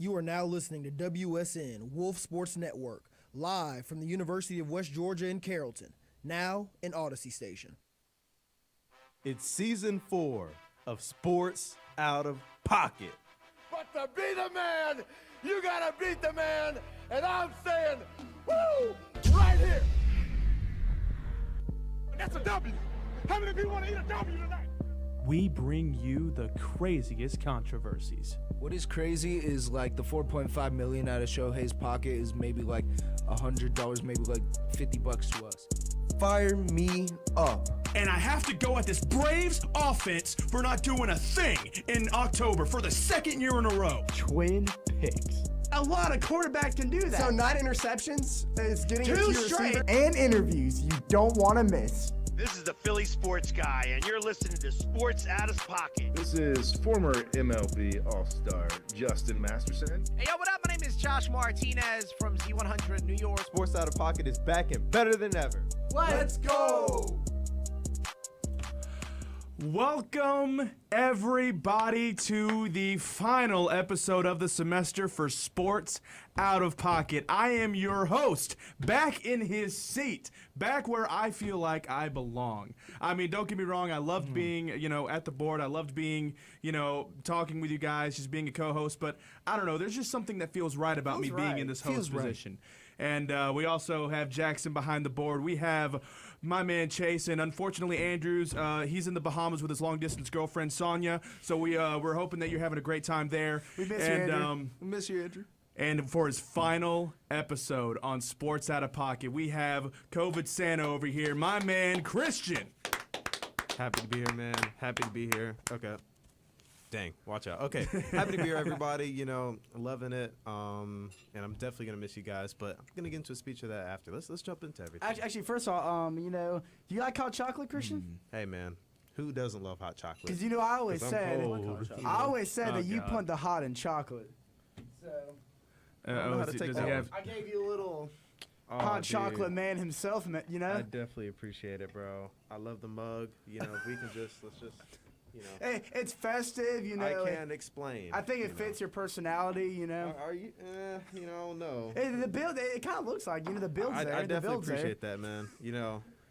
You are now listening to WSN Wolf Sports Network, live from the University of West Georgia in Carrollton, now in Odyssey Station. It's season 4 of Sports Out of Pocket. But to be the man, you gotta beat the man, and I'm saying, woo, right here. That's a W. How many people want to eat a W tonight? We bring you the craziest controversies. What is crazy is like the $4.5 million out of Shohei's pocket is maybe like $100, maybe like $50 to us. Fire me up. And I have to go at this Braves offense for not doing a thing in October for the second year in a row. Twin picks. A lot of quarterbacks can do that. So 9 interceptions is getting Two a few straight. receivers and interviews you don't want to miss. This is the Philly Sports Guy, and you're listening to Sports Out of Pocket. This is former MLB All-Star Justin Masterson. Hey, yo, what up? My name is Josh Martinez from Z100 New York. Sports Out of Pocket is back and better than ever. Let's go! Welcome, everybody, to the final episode of the semester for Sports Out of Pocket. I am your host, back in his seat, back where I feel like I belong. I mean, don't get me wrong, I loved being, at the board. I loved being, talking with you guys, just being a co-host. But I don't know, there's just something that feels right about me being in this host position. And we also have Jackson behind the board. We have my man Chase, and unfortunately Andrews, he's in the Bahamas with his long-distance girlfriend Sonia. So we're hoping that you're having a great time there. We miss you, Andrew. We miss you, Andrew. And for his final episode on Sports Out of Pocket, we have COVID Santa over here, my man Christian. Happy to be here, man. Happy to be here. Okay. Dang, watch out. Okay, happy to be here, everybody. Loving it. And I'm definitely gonna miss you guys. But I'm gonna get into a speech of that after. Let's jump into everything. Actually, first of all, do you like hot chocolate, Christian? Hey, man, who doesn't love hot chocolate? Because I always said that you God. put the hot in chocolate. So I don't know how to take that one. I gave you a little hot chocolate man himself. I definitely appreciate it, bro. I love the mug. If we can let's just. Hey, it's festive, I can't explain. I think it fits your personality, Are you? No. Hey, the build, it kind of looks like, the build's there. I definitely build's appreciate that, man.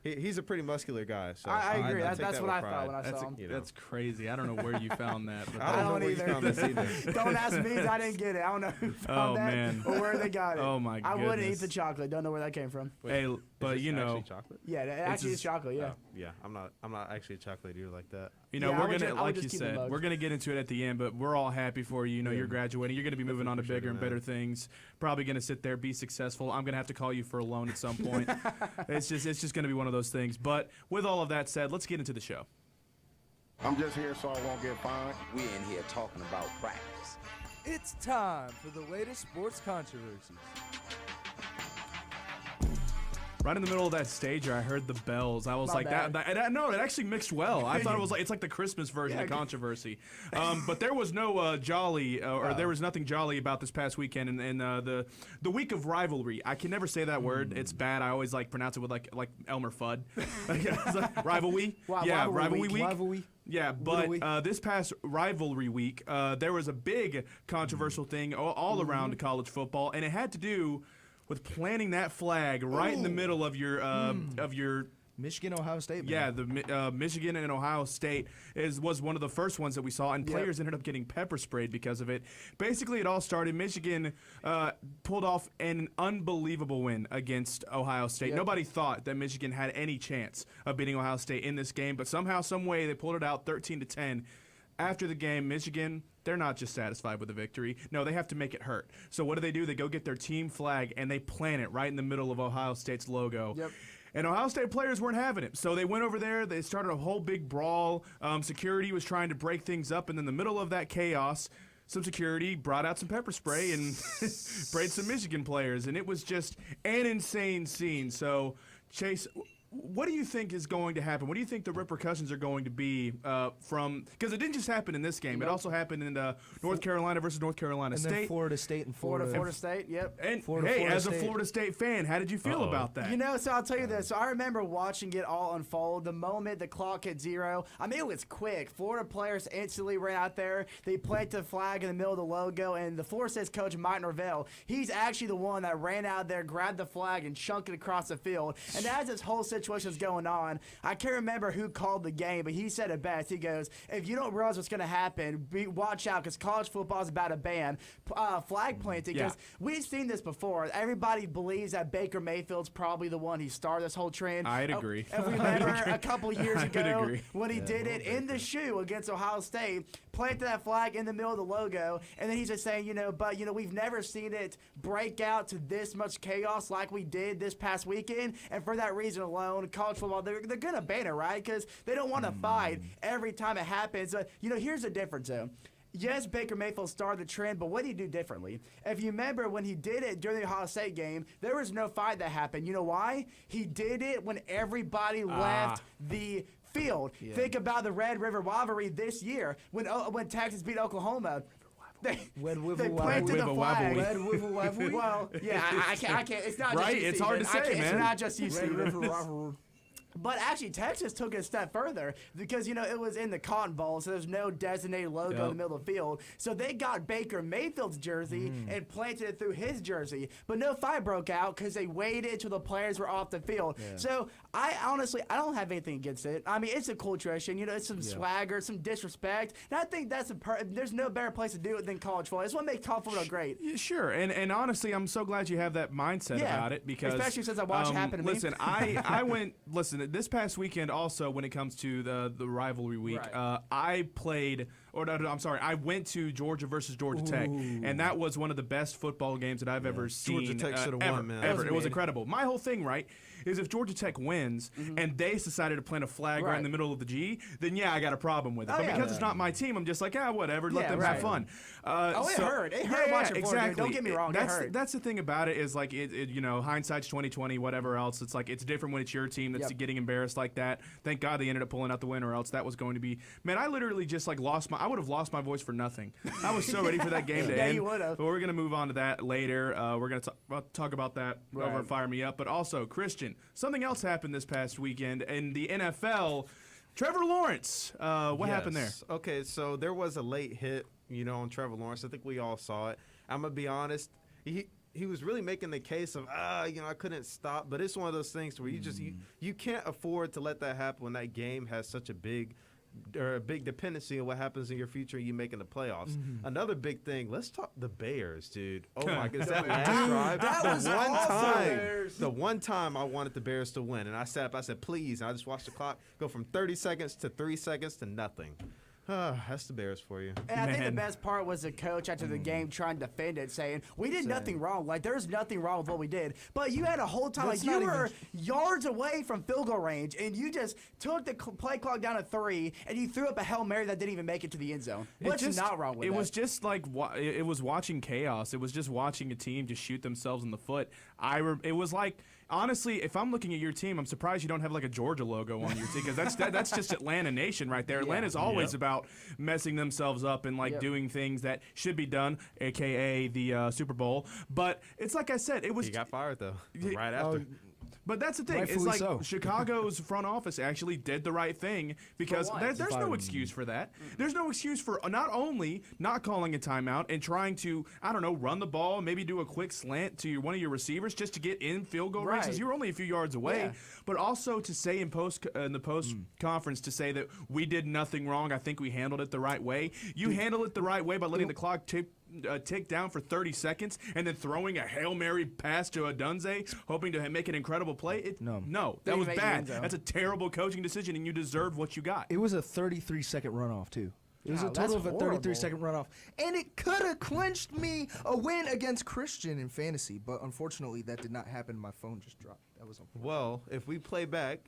He's a pretty muscular guy. So I agree. take That's that what with I thought when I That's, saw him. that's crazy. I don't know where you found that. But I don't know where you either. found this either. Don't ask me. I didn't get it. I don't know who found that man. or where they got it. Oh, my I wouldn't eat goodness. the chocolate. Don't know where that came from. Hey, but Is this actually chocolate? Yeah, it actually is chocolate. Yeah. Yeah, I'm not actually a chocolate eater like that. Yeah, I we're would gonna, I would like just you keep it said, mugged. we're gonna get into it at the end. But we're all happy for you. You're graduating. You're gonna be moving on to appreciate bigger it, and man. better things. Probably gonna sit there, be successful. I'm gonna have to call you for a loan at some point. It's just gonna be one of those things. But with all of that said, let's get into the show. I'm just here so I won't get fined. We in here talking about practice. It's time for the latest sports controversies. Right in the middle of that stager, I heard the bells. I was My like, bad. no, it actually mixed well. I thought it's like the Christmas version of controversy. But there was no jolly, or there was nothing jolly about this past weekend. And the week of rivalry, I can never say that word. It's bad. I always pronounce it with like Elmer Fudd. Rivalry. Yeah, rivalry week. Rivalry. Yeah, but this past rivalry week, there was a big controversial thing all around college football, and it had to do with planting that flag right in the middle of your Michigan, Ohio State, man. Yeah, the Michigan and Ohio State was one of the first ones that we saw, and players ended up getting pepper sprayed because of it. Basically, it all started. Michigan pulled off an unbelievable win against Ohio State. Nobody thought that Michigan had any chance of beating Ohio State in this game, but somehow, some way, they pulled it out 13-10. After the game, Michigan, they're not just satisfied with the victory. No, they have to make it hurt. So what do? They go get their team flag, and they plant it right in the middle of Ohio State's logo. Yep. And Ohio State players weren't having it. So they went over there. They started a whole big brawl. Security was trying to break things up. And in the middle of that chaos, some security brought out some pepper spray and sprayed some Michigan players. And it was just an insane scene. So, Chase, what do you think is going to happen? What do you think the repercussions are going to be from? Because it didn't just happen in this game. It also happened in North Carolina versus North Carolina and State. then Florida State and Florida. Florida State, yep. And Florida as a State. Florida State fan, how did you feel about that? You know, so I'll tell you this. So I remember watching it all unfold. The moment the clock hit 0, I mean, it was quick. Florida players instantly ran out there. They planted the flag in the middle of the logo, and the Florida State's coach, Mike Norvell, he's actually the one that ran out there, grabbed the flag, and chunked it across the field. And as this whole situation was going on, I can't remember who called the game, but he said it best. He goes, if you don't realize what's going to happen, watch out, because college football is about to ban flag planting. Because we've seen this before. Everybody believes that Baker Mayfield's probably the one who started this whole trend. I'd agree. If we remember a couple years ago agree. when he did it in the shoe against Ohio State, planted that flag in the middle of the logo, and then he's just saying, we've never seen it break out to this much chaos like we did this past weekend, and for that reason alone, college football, they're going to ban it, right? Because they don't want to fight every time it happens. Here's the difference, though. Yes, Baker Mayfield started the trend, but what did he do differently? If you remember when he did it during the Ohio State game, there was no fight that happened. You know why? He did it when everybody left the field. Yeah. Think about the Red River rivalry this year when Texas beat Oklahoma. They planted the flag. Red River rivalry? Well, yeah, I can't. It's not right? just you, It's hard to say, man. It's not just you, Red Steven. River rivalry. But actually, Texas took it a step further because, it was in the Cotton Bowl, so there's no designated logo in the middle of the field. So they got Baker Mayfield's jersey and planted it through his jersey. But no fight broke out because they waited until the players were off the field. Yeah. So I don't have anything against it. I mean, it's a cool tradition. It's some swagger, some disrespect. And I think there's no better place to do it than college football. It's what makes college football great. Yeah, sure. And honestly, I'm so glad you have that mindset about it because especially since I watched it happen to me. Listen, I went this past weekend also when it comes to the rivalry week, I went to Georgia versus Georgia Tech, and that was one of the best football games that I've ever seen. Georgia Tech should have won, man. Ever. It was incredible. My whole thing, right, is if Georgia Tech wins and they decided to plant a flag right in the middle of the G, then I got a problem with it. But because it's not my team, I'm just like, whatever, let them have fun. It hurt. It hurt watching exactly. Don't get me wrong, it hurt. That's the thing about it is like hindsight's 20/20, whatever else. It's like it's different when it's your team that's getting embarrassed like that. Thank God they ended up pulling out the win, or else that was going to be. Man, I literally just like I would have lost my voice for nothing. I was so ready for that game to end. You would have. But we're gonna move on to that later. We're gonna talk about that over Fire Me Up. But also, Christian, something else happened this past weekend in the NFL. Trevor Lawrence. What happened there? Okay, so there was a late hit, on Trevor Lawrence. I think we all saw it. I'm gonna be honest. He was really making the case of, I couldn't stop. But it's one of those things where you can't afford to let that happen when that game has such a big dependency on what happens in your future. You making the playoffs. Another big thing. Let's talk the Bears, dude. Oh my goodness, that last drive. That was The one time I wanted the Bears to win, and I sat up. I said, please. And I just watched the clock go from 30 seconds to 3 seconds to nothing. That's the Bears for you. And I think the best part was the coach after the game trying to defend it, saying, we did nothing wrong. Like, there's nothing wrong with what we did. But you had a whole time, like, you were yards away from field goal range, and you just took the play clock down to 3, and you threw up a Hail Mary that didn't even make it to the end zone. What's not wrong with that? It was just like, it was watching chaos. It was just watching a team just shoot themselves in the foot. It was like, honestly, if I'm looking at your team, I'm surprised you don't have like a Georgia logo on your team, because that's just Atlanta Nation right there. Atlanta's always about messing themselves up and like doing things that should be done, aka the Super Bowl. But it's like I said, it was. He got fired though right after. But that's the thing. Rightfully it's like so. Chicago's front office actually did the right thing, because there's no excuse for that. There's no excuse for not only not calling a timeout and trying to, run the ball, maybe do a quick slant to one of your receivers just to get in field goal range, because you're only a few yards away, but also to say in the post conference to say that we did nothing wrong. I think we handled it the right way. You handle it the right way by letting the clock tick down for 30 seconds and then throwing a Hail Mary pass to Adunze, hoping to make an incredible play. No, that was bad. That's a terrible coaching decision, and you deserved what you got. It was a 33-second runoff, too. It was a total of a 33-second runoff. And it could have clinched me a win against Christian in fantasy, but unfortunately that did not happen. My phone just dropped. That was unfortunate. Well, if we play back,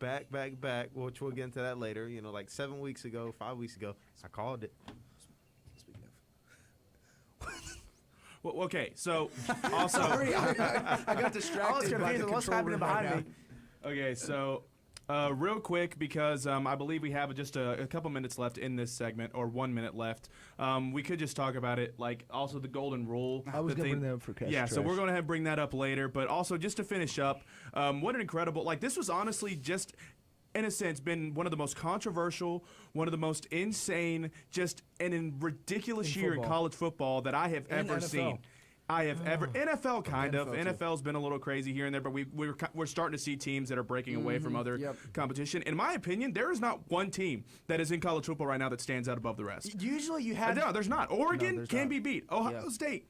back, which we'll get into that later, like 7 weeks ago, 5 weeks ago, I called it. Speaking of. Well, okay, so also Sorry, I got distracted by the What's control happening room behind right me? now. Okay, so real quick, because I believe we have just a couple minutes left in this segment, or 1 minute left. We could just talk about it, like also the golden rule. I was going to bring that up for cash. Yeah, so we're going to bring that up later. But also, just to finish up, what an incredible, like, this was honestly just, in a sense, been one of the most controversial, one of the most insane, just an ridiculous year in college football that I have ever seen. I have ever NFL kind of NFL's been a little crazy here and there, but we're starting to see teams that are breaking away from other competition. In my opinion, there is not one team that is in college football right now that stands out above the rest. Usually you have no, there's not. Oregon can be beat. Ohio State.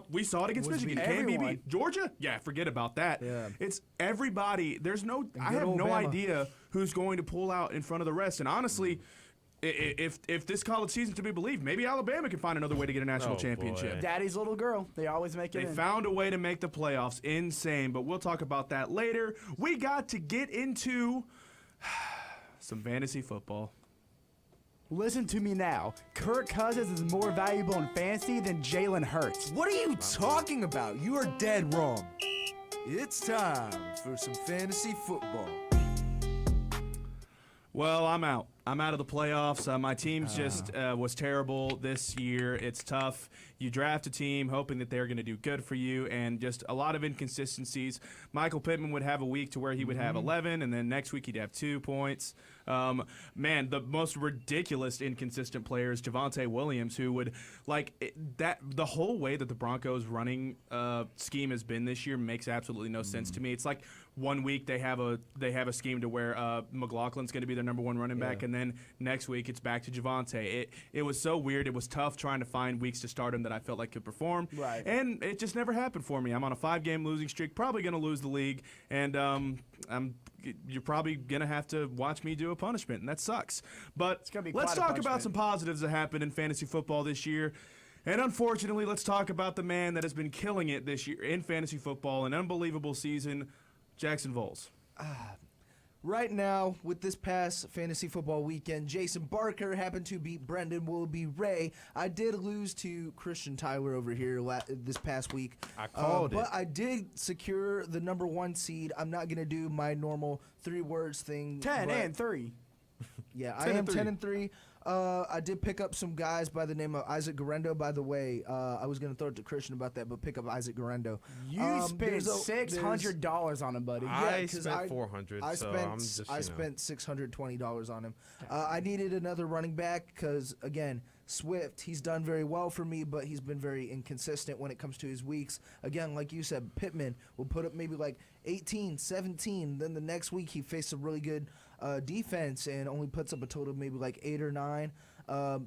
We saw it against Michigan. Can be beat. Georgia? Yeah, forget about that. Yeah. It's everybody. There's no. I have no idea who's going to pull out in front of the rest. And honestly, if this college season's to be believed, maybe Alabama can find another way to get a national championship. Boy. Daddy's little girl. They always make it in. They found a way to make the playoffs. Insane. But we'll talk about that later. We got to get into some fantasy football. Listen to me now. Kirk Cousins is more valuable in fantasy than Jalen Hurts. What are you talking about? You are dead wrong. It's time for some fantasy football. Well, I'm out. I'm out of the playoffs. My team's just was terrible this year. It's tough. You draft a team hoping that they're going to do good for you, and just a lot of inconsistencies. Michael Pittman would have a week to where he would have 11, and then next week he'd have 2 points. Man, the most ridiculous inconsistent player is Javonte Williams, who would the whole way that the Broncos running scheme has been this year makes absolutely no sense to me. It's like 1 week they have a scheme to where McLaughlin's going to be their number 1 running back, and then next week it's back to Javonte. It was so weird. It was tough trying to find weeks to start him that I felt like could perform. Right. And it just never happened for me. I'm on a 5-game losing streak, probably going to lose the league, and you're probably going to have to watch me do a punishment, and that sucks. But let's talk about some positives that happened in fantasy football this year. And unfortunately, let's talk about the man that has been killing it this year in fantasy football, an unbelievable season, Jackson Voles. Right now, with this past fantasy football weekend, Jason Barker happened to beat Brendan Willoughby Ray. I did lose to Christian Tyler over here this past week. I called it. But I did secure the number 1 seed. I'm not going to do my normal 3 words thing. 10 and 3. Yeah, I am 10 and 3. I did pick up some guys by the name of Isaac Garendo, by the way. I was going to throw it to Christian about that, but pick up Isaac Garendo. You spent $600 on him, buddy. I spent $400. I spent $620 on him. I needed another running back because, again, Swift, he's done very well for me, but he's been very inconsistent when it comes to his weeks. Again, like you said, Pittman will put up maybe like 18, 17. Then the next week he faced a really good defense and only puts up a total of maybe like 8 or 9.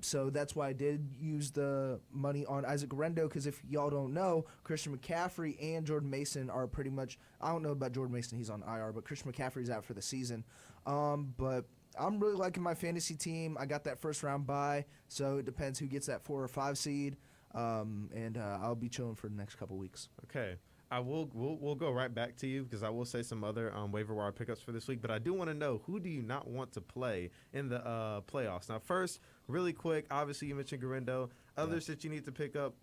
So that's why I did use the money on Isaac Garendo, because if y'all don't know, Christian McCaffrey and Jordan Mason are pretty much, I don't know about Jordan Mason, he's on IR, but Christian McCaffrey's out for the season. But I'm really liking my fantasy team. I got that first round bye, so it depends who gets that 4 or 5 seed. And I'll be chilling for the next couple weeks. Okay. We'll go right back to you, because I will say some other waiver wire pickups for this week. But I do want to know, who do you not want to play in the playoffs? Now, first, really quick, obviously you mentioned Garendo. Others that you need to pick up,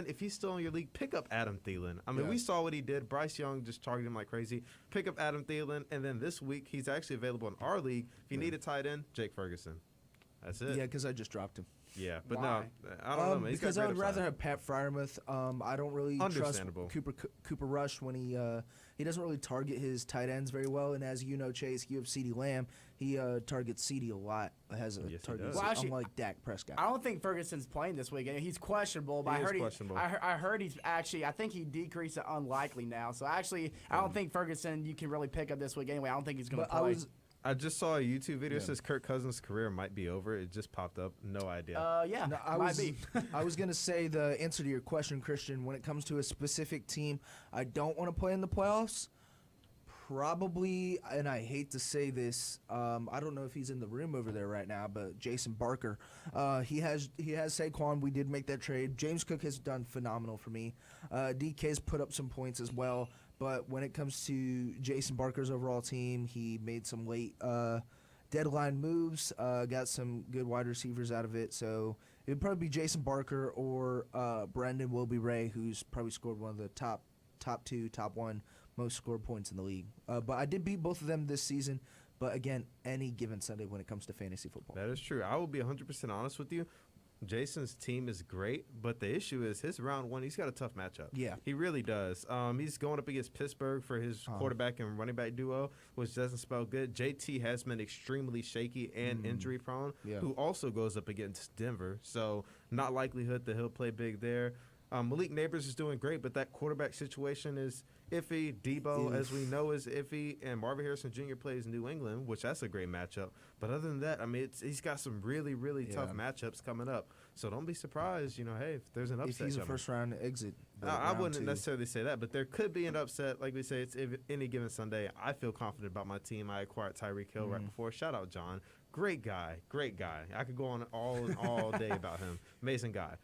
if he's still in your league, pick up Adam Thielen. I mean, we saw what he did. Bryce Young just targeted him like crazy. Pick up Adam Thielen. And then this week, he's actually available in our league. If you need a tight end, Jake Ferguson. That's it. Yeah, because I just dropped him. Yeah, but no, I don't know, man. Because I would rather have Pat Freiermuth. I don't really trust Cooper Rush when he doesn't really target his tight ends very well. And as you know, Chase, you have CeeDee Lamb. He targets CeeDee a lot. Unlike Dak Prescott. I don't think Ferguson's playing this weekend. He's questionable. But I heard he's actually. I think he decreased to unlikely now. So actually, I don't think Ferguson you can really pick up this week anyway. I don't think he's going to play. I just saw a YouTube video that says Kirk Cousins' career might be over. It just popped up. No idea. Yeah, no, might be. I was going to say the answer to your question, Christian, when it comes to a specific team I don't want to play in the playoffs, probably, and I hate to say this, I don't know if he's in the room over there right now, but Jason Barker, he has Saquon. We did make that trade. James Cook has done phenomenal for me. DK's put up some points as well. But when it comes to Jason Barker's overall team, he made some late deadline moves, got some good wide receivers out of it. So it would probably be Jason Barker or Brendan Willoughby Ray, who's probably scored one of the top 2, top 1 most scored points in the league. But I did beat both of them this season. But again, any given Sunday when it comes to fantasy football. That is true. I will be 100% honest with you. Jason's team is great, but the issue is his round one, he's got a tough matchup. Yeah. He really does. He's going up against Pittsburgh for his quarterback and running back duo, which doesn't spell good. JT has been extremely shaky and injury prone, who also goes up against Denver. So not likelihood that he'll play big there. Malik Neighbors is doing great, but that quarterback situation is iffy. Debo, as we know, is iffy. And Marvin Harrison Jr. plays New England, which that's a great matchup. But other than that, I mean, he's got some really, really tough matchups coming up. So don't be surprised, hey, if there's an upset. If he's a first-round exit. I wouldn't necessarily say that, but there could be an upset. Like we say, it's any given Sunday. I feel confident about my team. I acquired Tyreek Hill right before. Shout out, John. Great guy. Great guy. I could go on all day about him. Amazing guy.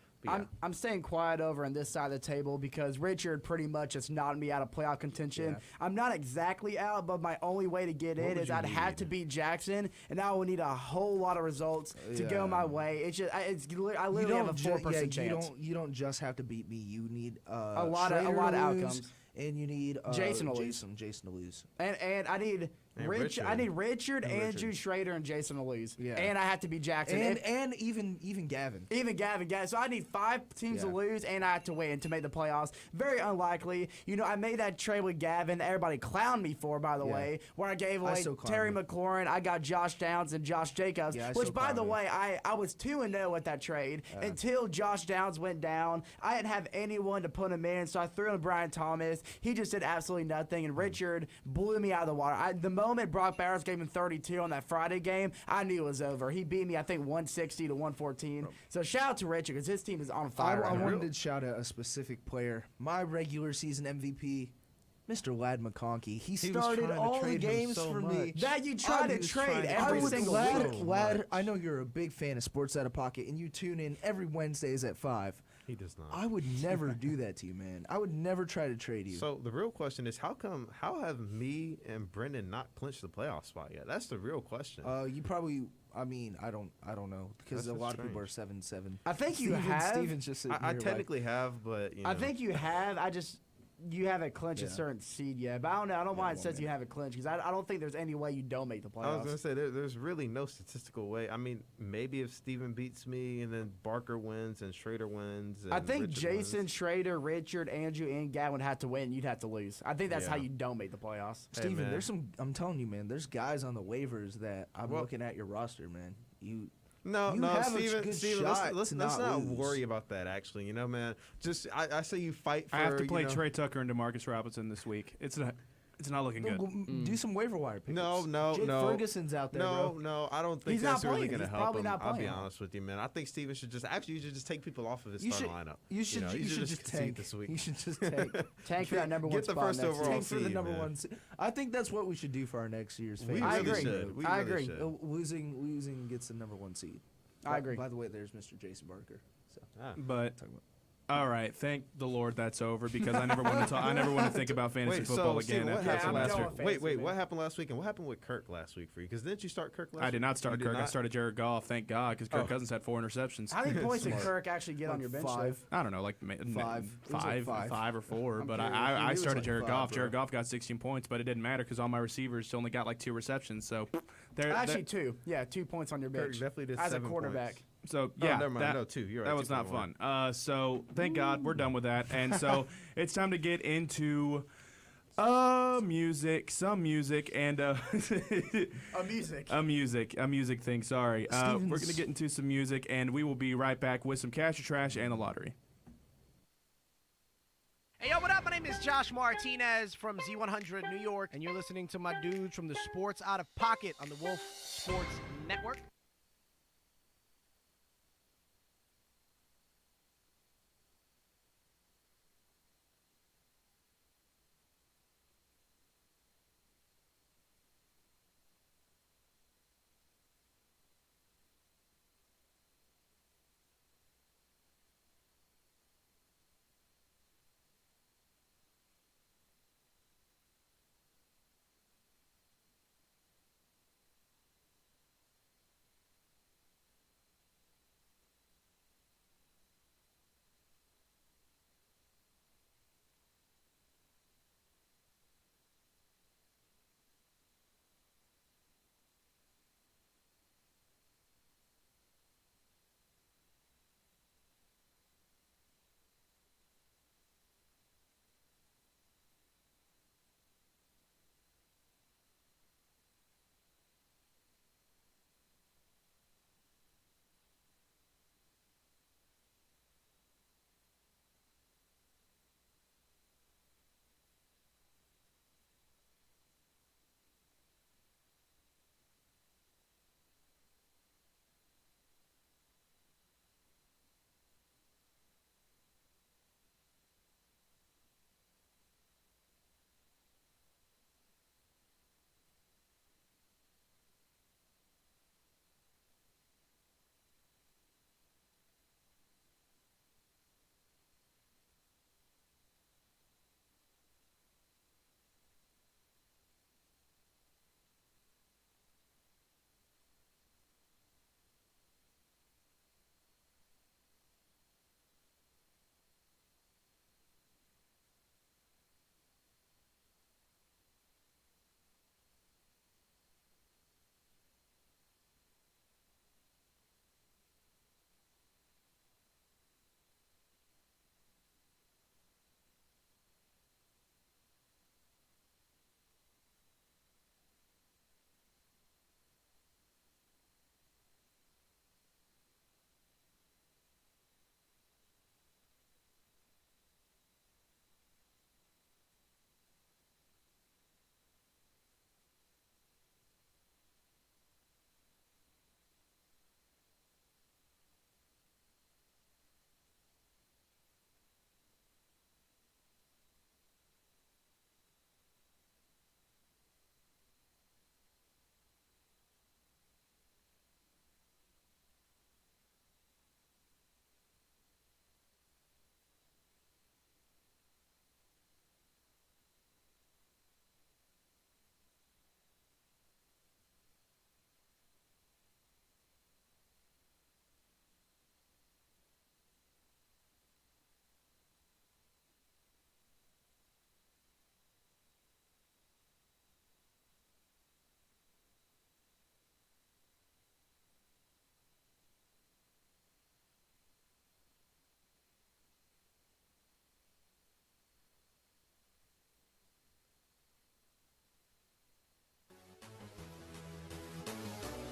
I'm staying quiet over on this side of the table because Richard pretty much has nodded me out of playoff contention. Yeah. I'm not exactly out, but my only way to get in is I'd have to beat Jackson, and I would need a whole lot of results to go my way. It's just I literally have a 4% chance. You don't just have to beat me. You need a lot of outcomes. And you need Jason to lose. Jason to lose. And I need I need Richard, Andrew, Schrader, and Jason to lose. Yeah. And I have to be Jackson. And even Gavin. Even Gavin. So I need 5 teams to lose, and I have to win to make the playoffs. Very unlikely. I made that trade with Gavin that everybody clowned me for, by the way, where I gave away Terry McLaurin. I got Josh Downs and Josh Jacobs, which, by the way, I was 2-0 with that trade until Josh Downs went down. I didn't have anyone to put him in, so I threw in Brian Thomas. He just did absolutely nothing, and Richard blew me out of the water. The moment Brock Bowers gave him 32 on that Friday game, I knew it was over. He beat me, I think, 160 to 114. So shout out to Richard because his team is on fire. I wanted to shout out a specific player, my regular season MVP. Mr. Lad McConkey. He started all the games for me. That you try to trade every single week. Lad, I know you're a big fan of Sports Out of Pocket, and you tune in every Wednesdays at 5. He does not. I would never do that to you, man. I would never try to trade you. So the real question is, how have me and Brendan not clinched the playoff spot yet? That's the real question. You probably. I mean, I don't know because a lot of people are 7-7. I think you have. Steven's just I technically have, but I think you have. You haven't clinched a certain seed yet, but I don't know. I don't know why it says you haven't clinched because I don't think there's any way you don't make the playoffs. I was gonna say there's really no statistical way. I mean, maybe if Steven beats me and then Barker wins and Schrader wins. And I think Richard Jason, wins. Schrader, Richard, Andrew, and Gavin would have to win. You'd have to lose. I think that's how you don't make the playoffs. Steven, hey, there's some. I'm telling you, man. There's guys on the waivers that I'm looking at your roster, man. No, Steven, let's not lose. worry about that, actually. Man, just I say you fight for. I have to play Trey Tucker and DeMarcus Robinson this week. It's not looking good. Do some waiver wire pickups. No. Jake Ferguson's out there, bro. No, I don't think He's that's not really playing. going to He's help probably him. not I'll be playing. honest with you, man. I think Steven should just take people off of his lineup. You should just concede tank this week. You should just tank. Tank for that number one Get the spot first next overall Tank for the seed, number man. one. I think that's what we should do for our next year's We fantasy. I really agree. should. We I really agree. should. Losing gets the number one seed. I agree. By the way, there's Mr. Jason Barker. So. But all right, thank the Lord that's over because I never want to think about fantasy football again what after happened last last year. week? Wait, what happened last week? And what happened with Kirk last week for you? Because didn't you start Kirk last week? I did not start You did Kirk. I not? started Jared Goff. Thank God, because Kirk Cousins had 4 interceptions. How many points did Kirk actually get on your bench? 5. I don't know, like five or 4. But I was started like Jared 5, Goff. bro. Jared Goff got 16 points, but it didn't matter because all my receivers only got like 2 receptions. So Actually, 2. Yeah, 2 points on your Kirk bench. definitely did as a 7 quarterback. points. So Oh, yeah, never mind. No, 2. You're right. that was not 2.1. fun. So thank God we're done with that, and so it's time to get into some music, and A music. a music thing. Sorry, we're gonna get into some music, and we will be right back with some cash or trash and the lottery. Hey, yo, what up? My name is Josh Martinez from Z100 New York, and you're listening to my dudes from the Sports Out of Pocket on the Wolf Sports Network.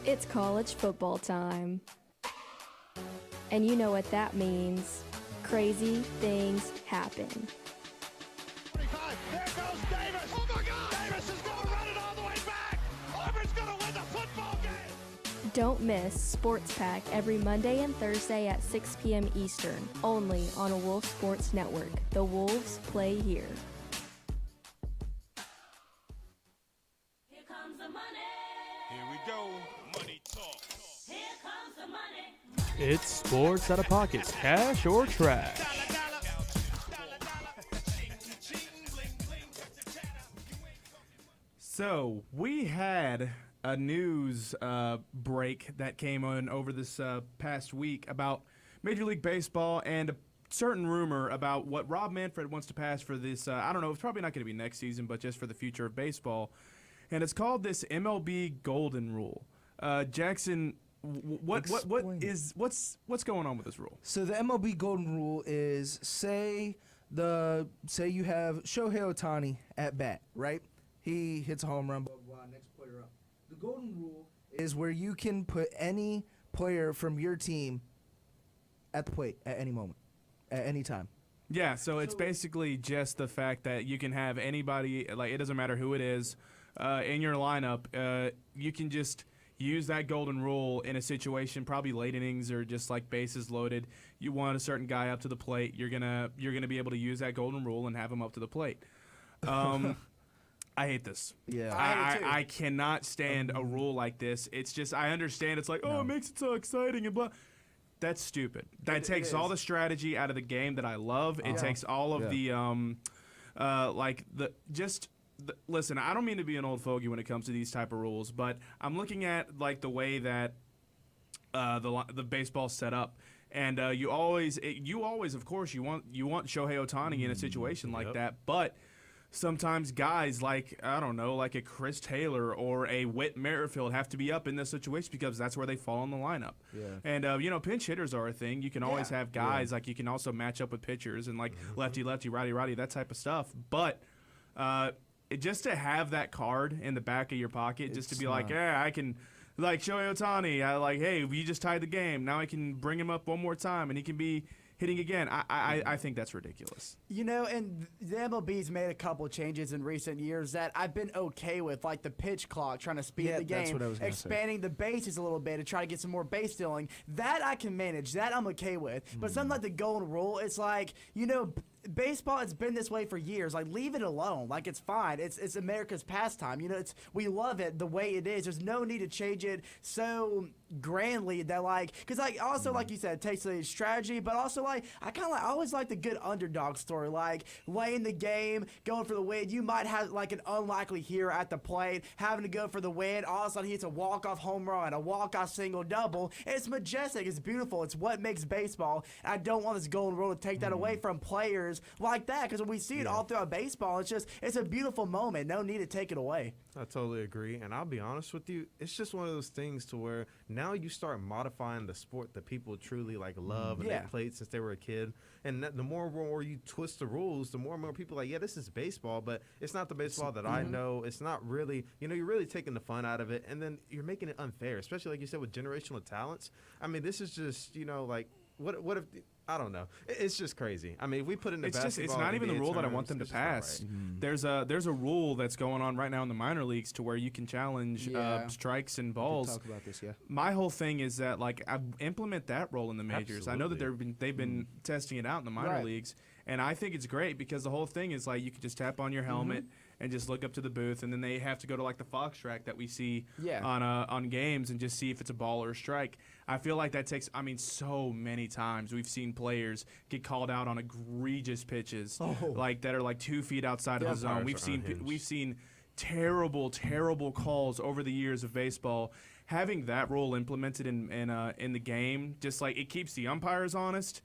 It's college football time. And you know what that means. Crazy things happen. There goes Davis. Oh my God! Davis is going to run it all the way back. Auburn's going to win the football game. Don't miss Sports Pack every Monday and Thursday at 6 p.m. Eastern, only on a Wolf Sports Network. The Wolves play here. Here comes the money. Here we go. Money talk. Here comes the money. It's Sports Out of Pockets, cash or trash. So we had a news break that came on over this past week about Major League Baseball and a certain rumor about what Rob Manfred wants to pass for this. I don't know. It's probably not going to be next season, but just for the future of baseball. And it's called this MLB Golden Rule. Jackson, what's going on with this rule? So the MLB Golden Rule is say you have Shohei Ohtani at bat, right? He hits a home run, blah, blah, blah, next player up. The Golden Rule is where you can put any player from your team at the plate at any moment, at any time. Yeah, so it's basically just the fact that you can have anybody, like it doesn't matter who it is, in your lineup. You can just use that golden rule in a situation, probably late innings or just like bases loaded. You want a certain guy up to the plate. You're gonna be able to use that golden rule and have him up to the plate. I hate this. Yeah, I cannot stand a rule like this. It's just I understand. It's like it makes it so exciting and blah. That's stupid. That takes all the strategy out of the game that I love. It takes all of the listen, I don't mean to be an old fogey when it comes to these type of rules, but I'm looking at like the way that the baseball's set up, and you always of course you want Shohei Ohtani in a situation like that, but sometimes guys like, I don't know, like a Chris Taylor or a Whit Merrifield have to be up in this situation because that's where they fall in the lineup. Yeah. And, pinch hitters are a thing. You can always have guys, like you can also match up with pitchers and like lefty, righty, that type of stuff. But just to have that card in the back of your pocket, just to be like, yeah, I can, like Shohei Ohtani, hey, we just tied the game. Now I can bring him up one more time and he can be hitting again. I think that's ridiculous. And the MLB's made a couple changes in recent years that I've been okay with, like the pitch clock, trying to speed up the game, that's what I was expanding the bases a little bit to try to get some more base stealing. That I can manage. That I'm okay with. But something like the golden rule, it's like, baseball, it's been this way for years. Like, leave it alone. Like, it's fine. It's America's pastime. we love it the way it is. There's no need to change it so grandly that because also like you said, it takes the strategy, but also I always like the good underdog story, like laying the game, going for the win. You might have like an unlikely hero at the plate having to go for the win. All of a sudden he hits a walk-off home run, a walk-off single double. It's majestic. It's beautiful. It's what makes baseball. I don't want this golden rule to take that away from players like that, because we see it all throughout baseball. It's a beautiful moment. No need to take it away. I totally agree, and I'll be honest with you, it's just one of those things to where now you start modifying the sport that people truly love and they played since they were a kid, and the more and more you twist the rules, the more and more people are like, yeah, this is baseball, but it's not the baseball that I know. It's not really, you're really taking the fun out of it, and then you're making it unfair, especially like you said with generational talents. I mean, this is just, what if I don't know. It's just crazy. I mean, we put in the basketball. It's not even the NBA rule that I terms, want them to it's just not pass. right. There's a rule that's going on right now in the minor leagues to where you can challenge strikes and balls. Talk about this, My whole thing is that I implement that role in the majors. Absolutely. I know that they've been testing it out in the minor leagues, and I think it's great because the whole thing is you can just tap on your helmet and just look up to the booth, and then they have to go to the Fox track that we see on games and just see if it's a ball or a strike. I feel like that takes, so many times we've seen players get called out on egregious pitches that are 2 feet outside of the zone. We've seen terrible calls over the years of baseball. Having that rule implemented in the game, just it keeps the umpires honest,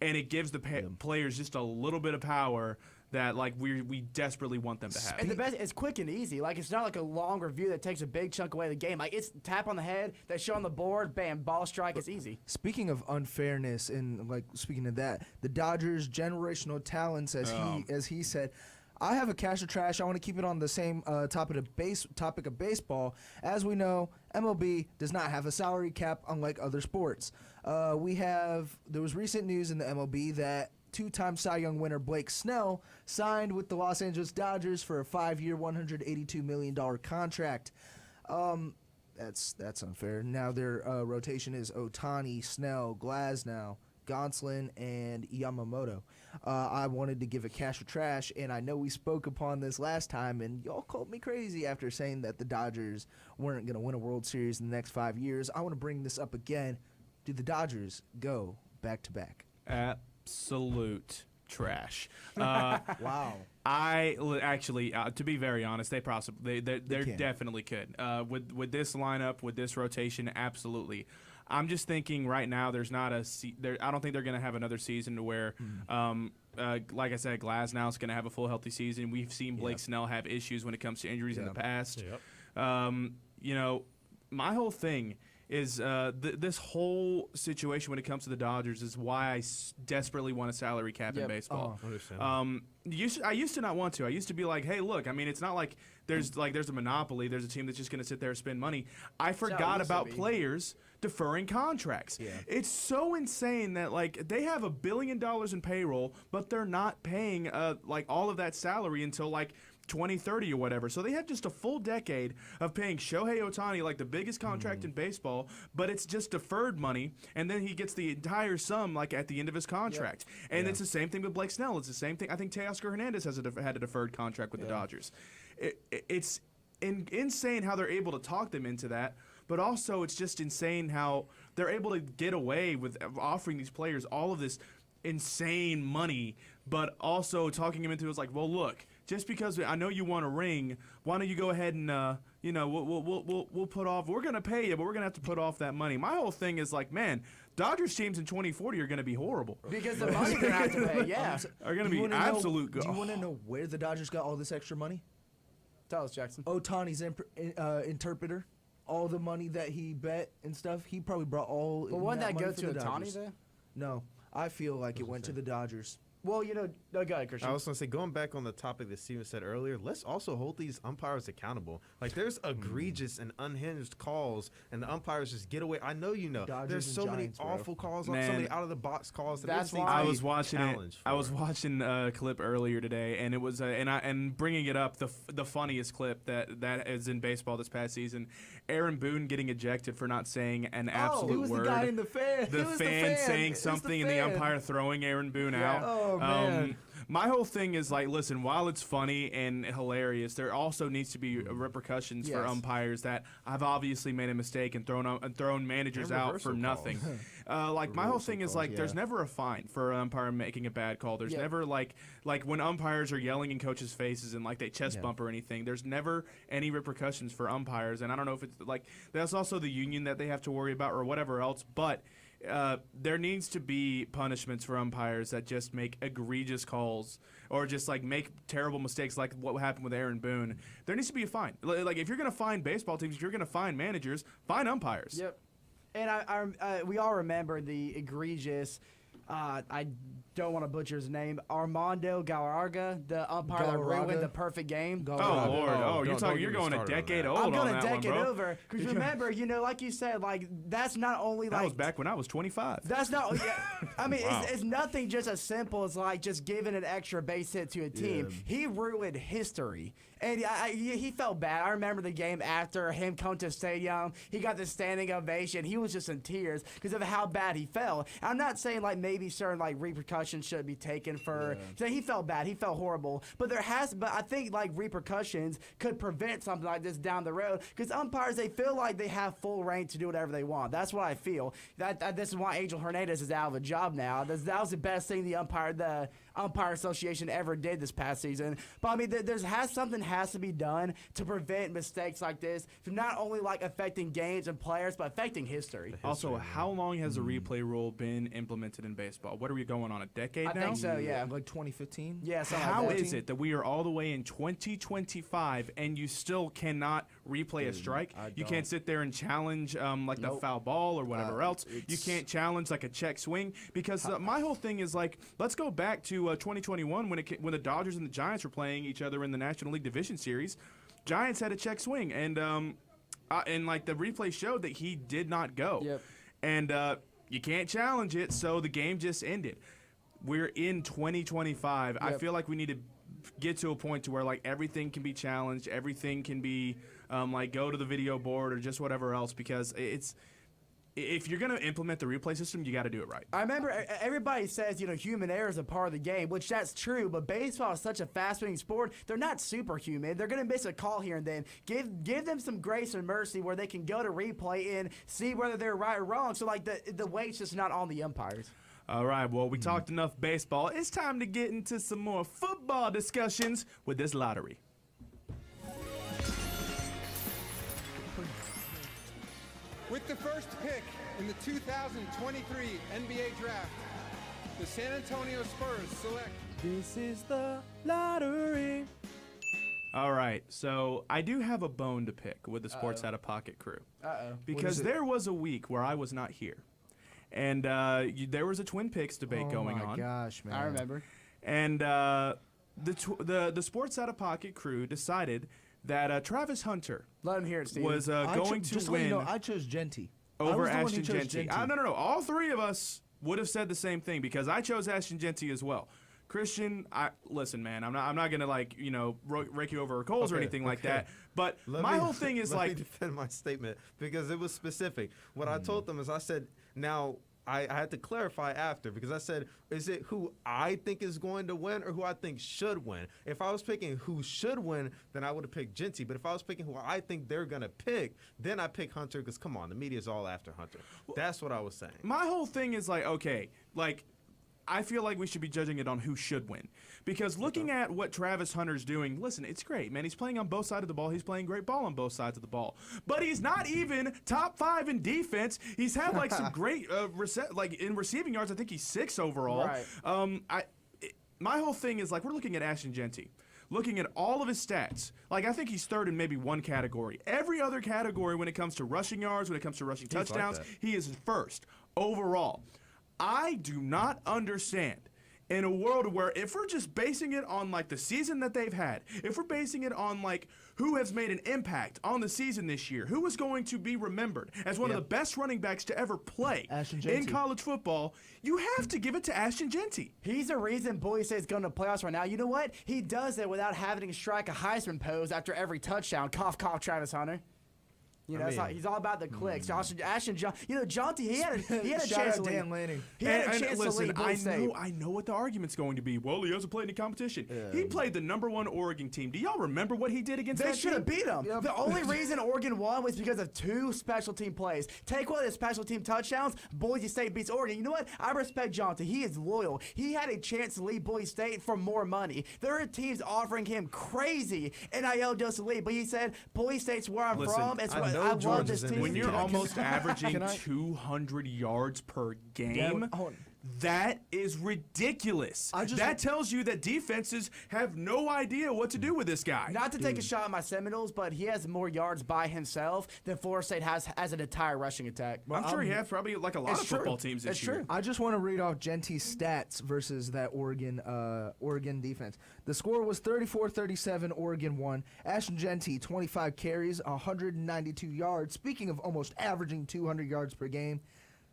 and it gives the players just a little bit of power that we desperately want them to have. And the best, it's quick and easy. It's not a long review that takes a big chunk away of the game. It's tap on the head, they show on the board, bam, ball strike. It's easy. Speaking of unfairness and speaking of that, the Dodgers' generational talents, as he said, I have a cash or trash. I want to keep it on the same topic of baseball. As we know, MLB does not have a salary cap, unlike other sports. There was recent news in the MLB that two-time Cy Young winner Blake Snell signed with the Los Angeles Dodgers for a 5-year, $182 million contract. That's unfair. Now their rotation is Ohtani, Snell, Glasnow, Gonsolin, and Yamamoto. I wanted to give a cash or trash, and I know we spoke upon this last time, and y'all called me crazy after saying that the Dodgers weren't going to win a World Series in the next 5 years. I want to bring this up again. Do the Dodgers go back-to-back? Absolute trash. Wow. Actually, to be very honest, they definitely could. With this lineup, with this rotation, absolutely. I'm just thinking right now, there's not a. I don't think they're going to have another season to where, like I said, Glasnow's going to have a full healthy season. We've seen Blake Snell have issues when it comes to injuries in the past. Yep. My whole thing is this whole situation when it comes to the Dodgers is why I desperately want a salary cap in baseball. I used to not want to. I used to be like, hey, look, I mean, it's not like there's a monopoly. There's a team that's just going to sit there and spend money. I forgot about players deferring contracts. Yeah. It's so insane that like they have $1 billion in payroll, but they're not paying like all of that salary until like 2030 or whatever. So they have just a full decade of paying Shohei Ohtani like the biggest contract in baseball, but it's just deferred money, and then he gets the entire sum like at the end of his contract. And it's the same thing with Blake Snell. It's the same thing. I think Teoscar Hernandez had a deferred contract with the Dodgers. It's insane how they're able to talk them into that, but also it's just insane how they're able to get away with offering these players all of this insane money, but also talking them into it's like, well, look, just because I know you want a ring, why don't you go ahead and we'll put off. We're gonna pay you, but we're gonna have to put off that money. My whole thing is like, man, Dodgers teams in 2040 are gonna be horrible because the money they're gonna have to pay. Are gonna be absolute. Do you want to know where the Dodgers got all this extra money? Tell us, Jackson. Ohtani's interpreter, all the money that he bet and stuff. He probably brought all. But wouldn't that go to the Ohtani though? No, I feel like it went to the Dodgers. Well, no, go ahead, Christian. I was going to say, going back on the topic that Steven said earlier, let's also hold these umpires accountable. Like, there's egregious and unhinged calls, and the umpires just get away. I know you know. Dodgers there's so many awful calls, so many out-of-the-box calls. That's why I was watching it. I was watching a clip earlier today, and it was and bringing it up, the funniest clip that is in baseball this past season, Aaron Boone getting ejected for not saying an absolute it was word. The guy in the fan. The fan saying something, and the umpire throwing Aaron Boone out. Oh, man. My whole thing is like, listen, while it's funny and hilarious, there also needs to be repercussions for umpires that have obviously made a mistake and thrown managers out for nothing. Like my whole thing is like, there's never a fine for an umpire making a bad call. There's never like when umpires are yelling in coaches' faces and like they chest bump or anything. There's never any repercussions for umpires, and I don't know if it's like that's also the union that they have to worry about or whatever else, but. There needs to be punishments for umpires that just make egregious calls or just like make terrible mistakes like what happened with Aaron Boone. There needs to be a fine. Like if you're going to fine baseball teams, if you're going to fine managers, fine umpires. Yep. And we all remember the egregious, I don't want to butcher his name, Armando Galarraga, the umpire that ruined the perfect game. Oh, Lord. You're going a decade old I'm going on a that decade one, bro. over. Because remember, like you said, like that's not only like. That was back when I was 25. That's not. I mean, it's nothing just as simple as like just giving an extra base hit to a team. He ruined history. And he felt bad. I remember the game after him come to the stadium. He got the standing ovation. He was just in tears because of how bad he felt. I'm not saying like maybe certain like repercussions should be taken for. So he felt bad. He felt horrible. But I think like repercussions could prevent something like this down the road because umpires they feel like they have full reign to do whatever they want. That's what I feel. This is why Angel Hernandez is out of a job now. That was the best thing the Umpire Association ever did this past season. But I mean, something has to be done to prevent mistakes like this from not only like affecting games and players, but affecting history. Also, how long has the replay rule been implemented in baseball? What are we going on, a decade now? I think so, yeah. Like 2015? Yeah, How is it that we are all the way in 2025 and you still cannot replay a strike. You don't. can't sit there and challenge like the foul ball or whatever else. You can't challenge like a check swing because my whole thing is like, let's go back to 2021 when the Dodgers and the Giants were playing each other in the National League Division Series. Giants had a check swing, and like the replay showed that he did not go. Yep. And you can't challenge it, so the game just ended. We're in 2025. I feel like we need to get to a point to where like everything can be challenged, everything can be like go to the video board or just whatever else, because it's if you're going to implement the replay system, you got to do it right. I remember everybody says, human error is a part of the game, which that's true, but baseball is such a fast-moving sport. They're not superhuman. They're going to miss a call here and then. Give them some grace and mercy where they can go to replay and see whether they're right or wrong. So, like, the weight's just not on the umpires. All right, well, we talked enough baseball. It's time to get into some more football discussions with this lottery. With the first pick in the 2023 NBA Draft, the San Antonio Spurs select. This is the lottery. All right, so I do have a bone to pick with the Sports Out of Pocket crew. Because there was a week where I was not here. And there was a Twin Picks debate going on. Oh, my gosh, man. I remember. And the Sports Out of Pocket crew decided that Travis Hunter Let him hear it, Steve. was going to just win let you know, I chose Genty. over I was the one who Ashton chose Genty. Genty. No. All three of us would have said the same thing because I chose Ashton Genty as well. Christian, listen, man. I'm not gonna rake you over coals or anything like that. But my whole thing is let me defend my statement because it was specific. What I told them is I said now. I had to clarify after because I said, is it who I think is going to win or who I think should win? If I was picking who should win, then I would have picked Genty. But if I was picking who I think they're going to pick, then I pick Hunter because, come on, the media's all after Hunter. That's what I was saying. My whole thing is I feel like we should be judging it on who should win. Because looking at what Travis Hunter's doing, listen, it's great, man. He's playing on both sides of the ball. He's playing great ball on both sides of the ball. But he's not even top 5 in defense. He's had some great in receiving yards. I think he's 6 overall. Right. My whole thing is we're looking at Ashton Genty. Looking at all of his stats, I think he's third in maybe one category. Every other category when it comes to rushing yards, when it comes to rushing touchdowns, he is first overall. I do not understand in a world where if we're just basing it on the season that they've had, if we're basing it on who has made an impact on the season this year, who is going to be remembered as one of the best running backs to ever play in college football, you have to give it to Ashton Genty. He's the reason Boise State's going to playoffs right now. You know what? He does it without having to strike a Heisman pose after every touchdown. Cough, cough, Travis Hunter. He's all about the clicks. Ashton, Jonty, he had a chance to Dan Lanning. He had a chance to lead Boise State. I know what the argument's going to be. Well, he hasn't played any competition. He played the #1 Oregon team. Do y'all remember what he did against that team? They should have beat him. Yep. The only reason Oregon won was because of 2 special team plays. Take one of the special team touchdowns, Boise State beats Oregon. You know what? I respect Jonty. He is loyal. He had a chance to lead Boise State for more money. There are teams offering him crazy NIL deals to lead, but he said, Boise State's where I'm from. It's what I love this team. When you're almost averaging 200 yards per game, that is ridiculous. That tells you that defenses have no idea what to do with this guy. Not to take a shot at my Seminoles, but he has more yards by himself than Florida State has as an entire rushing attack. Well, I'm sure he has probably a lot of football teams this year. I just want to read off Genty's stats versus that Oregon defense. The score was 34-37, Oregon won. Ashton Genty, 25 carries, 192 yards. Speaking of almost averaging 200 yards per game,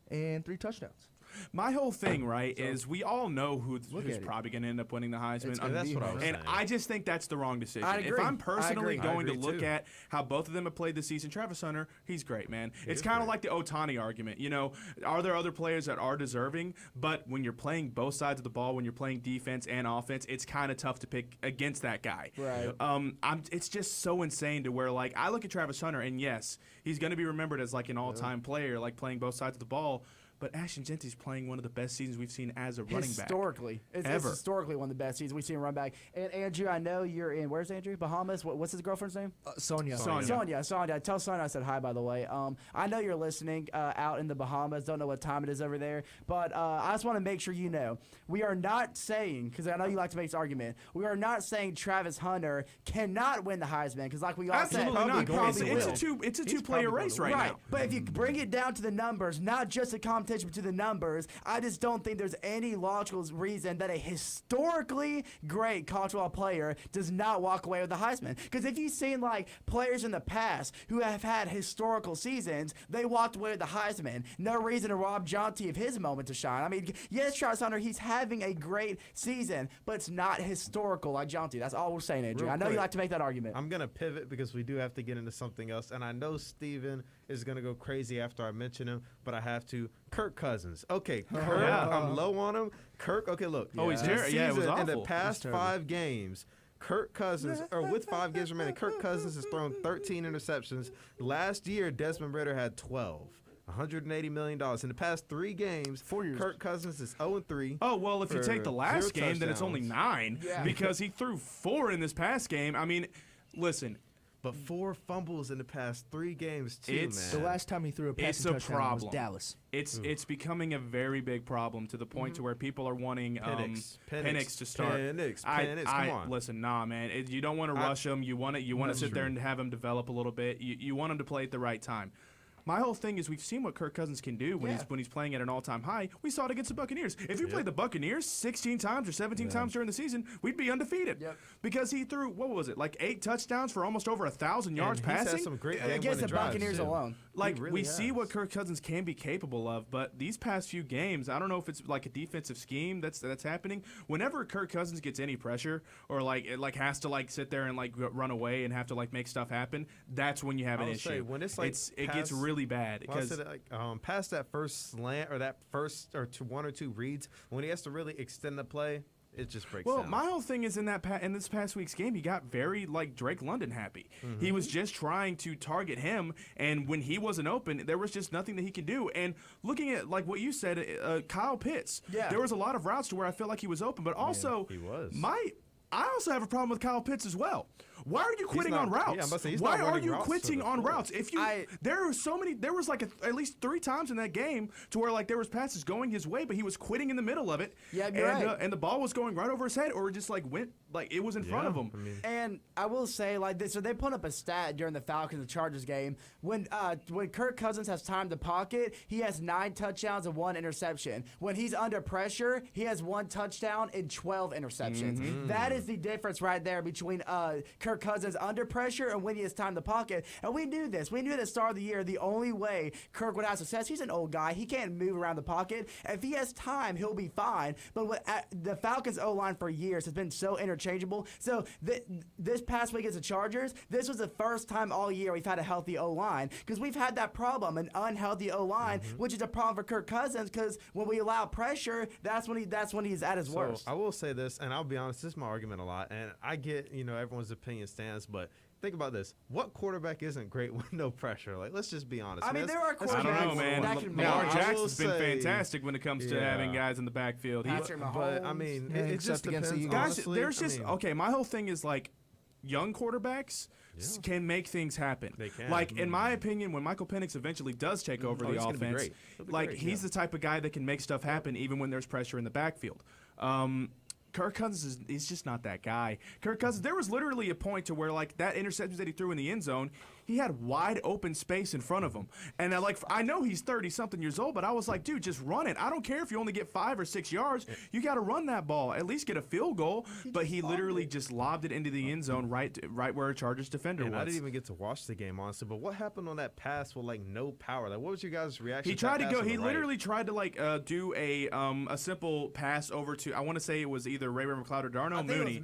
and 3 touchdowns. My whole thing, is we all know who's probably going to end up winning the Heisman. That's what I was saying. I just think that's the wrong decision. I agree. If I'm personally going to look too. at how both of them have played this season, Travis Hunter, he's great, man. It's kind of like the Ohtani argument. Are there other players that are deserving? But when you're playing both sides of the ball, when you're playing defense and offense, it's kind of tough to pick against that guy. Right. It's just so insane to where, I look at Travis Hunter, and yes, he's going to be remembered as, an all-time player, playing both sides of the ball. but Ashton Genty's playing one of the best seasons we've seen as a running back. Historically. It's historically one of the best seasons we've seen run back. And Andrew, I know you're in, where's Andrew? Bahamas? What's his girlfriend's name? Sonia. Sonia. Tell Sonia I said hi, by the way. I know you're listening out in the Bahamas. Don't know what time it is over there. But I just want to make sure you know, we are not saying, because I know you like to make this argument, we are not saying Travis Hunter cannot win the Heisman, because like we all Absolutely said, not. he probably will. It's a two-player race right now. But if you bring it down to the numbers, not just a competition, but to the numbers, I just don't think there's any logical reason that a historically great college football player does not walk away with the Heisman. Because if you've seen like players in the past who have had historical seasons, they walked away with the Heisman. No reason to rob Jonty of his moment to shine. I mean, yes, Travis Hunter, he's having a great season, but it's not historical like Jonty. That's all we're saying, Andrew. I know you like to make that argument. I'm going to pivot because we do have to get into something else. And I know Steven is going to go crazy after I mention him, but I have to. Kirk Cousins. Okay, Kirk, I'm low on him. Kirk, okay, look. Oh, he's terrible. Yeah, it was awful. In the past 5 games, Kirk Cousins, or with 5 games remaining, Kirk Cousins has thrown 13 interceptions. Last year, Desmond Ridder had 12. $180 million. In the past 3 games, 4 years. Kirk Cousins is 0-3. Oh, well, if you take the last game, then it's only 9 Yeah. because he threw 4 in this past game. I mean, listen. But 4 fumbles in the past 3 games, too, It's- man. The last time he threw a It's passing a touchdown problem. was Dallas. It's becoming a very big problem to the point to where people are wanting Penix to start. Penix, come on. Listen, nah, man. You don't want to rush him. You want to sit there and have him develop a little bit. You want him to play at the right time. My whole thing is we've seen what Kirk Cousins can do when he's playing at an all-time high. We saw it against the Buccaneers. If you played the Buccaneers 16 times or 17 times during the season, we'd be undefeated. Because he threw, what was it, like 8 touchdowns for almost over 1,000 yards passing? He's had some great against the drives, Buccaneers alone. Like, really we see has. what Kirk Cousins can be capable of, but these past few games, I don't know if it's like a defensive scheme that's happening. Whenever Kirk Cousins gets any pressure or has to sit there and run away and have to make stuff happen, that's when you have an issue. When it's it gets really bad because past that first slant or that first or 1 or 2 reads, when he has to really extend the play, it just breaks down. my whole thing is in this past week's game, he got very Drake London happy. He was just trying to target him, and when he wasn't open, there was just nothing that he could do. And looking at what you said, Kyle Pitts, there was a lot of routes to where I felt like he was open, but also he was. I also have a problem with Kyle Pitts as well. Why are you quitting on routes? Yeah, I'm about to say, he's Why not are running you routes quitting for on the routes? If you there was at least 3 times in that game to where there was passes going his way, but he was quitting in the middle of it. Yeah, you're right. And the ball was going right over his head, or just went it was in front of him. And I will say this, so they put up a stat during the Falcons and Chargers game. When Kirk Cousins has time to pocket, he has 9 touchdowns and 1 interception. When he's under pressure, he has 1 touchdown and 12 interceptions. That is the difference right there between Kirk Cousins under pressure and when he has time to pocket. And we knew this. We knew at the start of the year the only way Kirk would have success, he's an old guy. He can't move around the pocket. If he has time, he'll be fine. But the Falcons O-line for years has been so interchangeable. So this past week against the Chargers, this was the first time all year we've had a healthy O-line, because we've had that problem, an unhealthy O-line, which is a problem for Kirk Cousins, because when we allow pressure, that's when he's at his worst. I will say this, and I'll be honest, this is my argument a lot, and I get everyone's opinion stands, but think about this: what quarterback isn't great with no pressure? Let's just be honest. I mean, there are quarterbacks I don't know, man. that can Lamar make Jackson's been fantastic when it comes to having guys in the backfield. Patrick Mahomes. But I mean, it just depends. Guys, Honestly, there's just okay. My whole thing is young quarterbacks can make things happen. They can. In my opinion, when Michael Penix eventually does take over the offense, he's the type of guy that can make stuff happen even when there's pressure in the backfield. Kirk Cousins is just not that guy. Kirk Cousins, there was literally a point to where that interception that he threw in the end zone, he had wide open space in front of him. And I know he's 30-something years old, but I was like, dude, just run it. I don't care if you only get 5 or 6 yards. You got to run that ball. At least get a field goal. But he literally just lobbed it into the end zone right where a Chargers defender was. I didn't even get to watch the game, honestly. But what happened on that pass with no power? What was your guys' reaction? He tried to go. He literally tried to do a simple pass over to. I want to say it was either Ray McLeod or Darnell Mooney.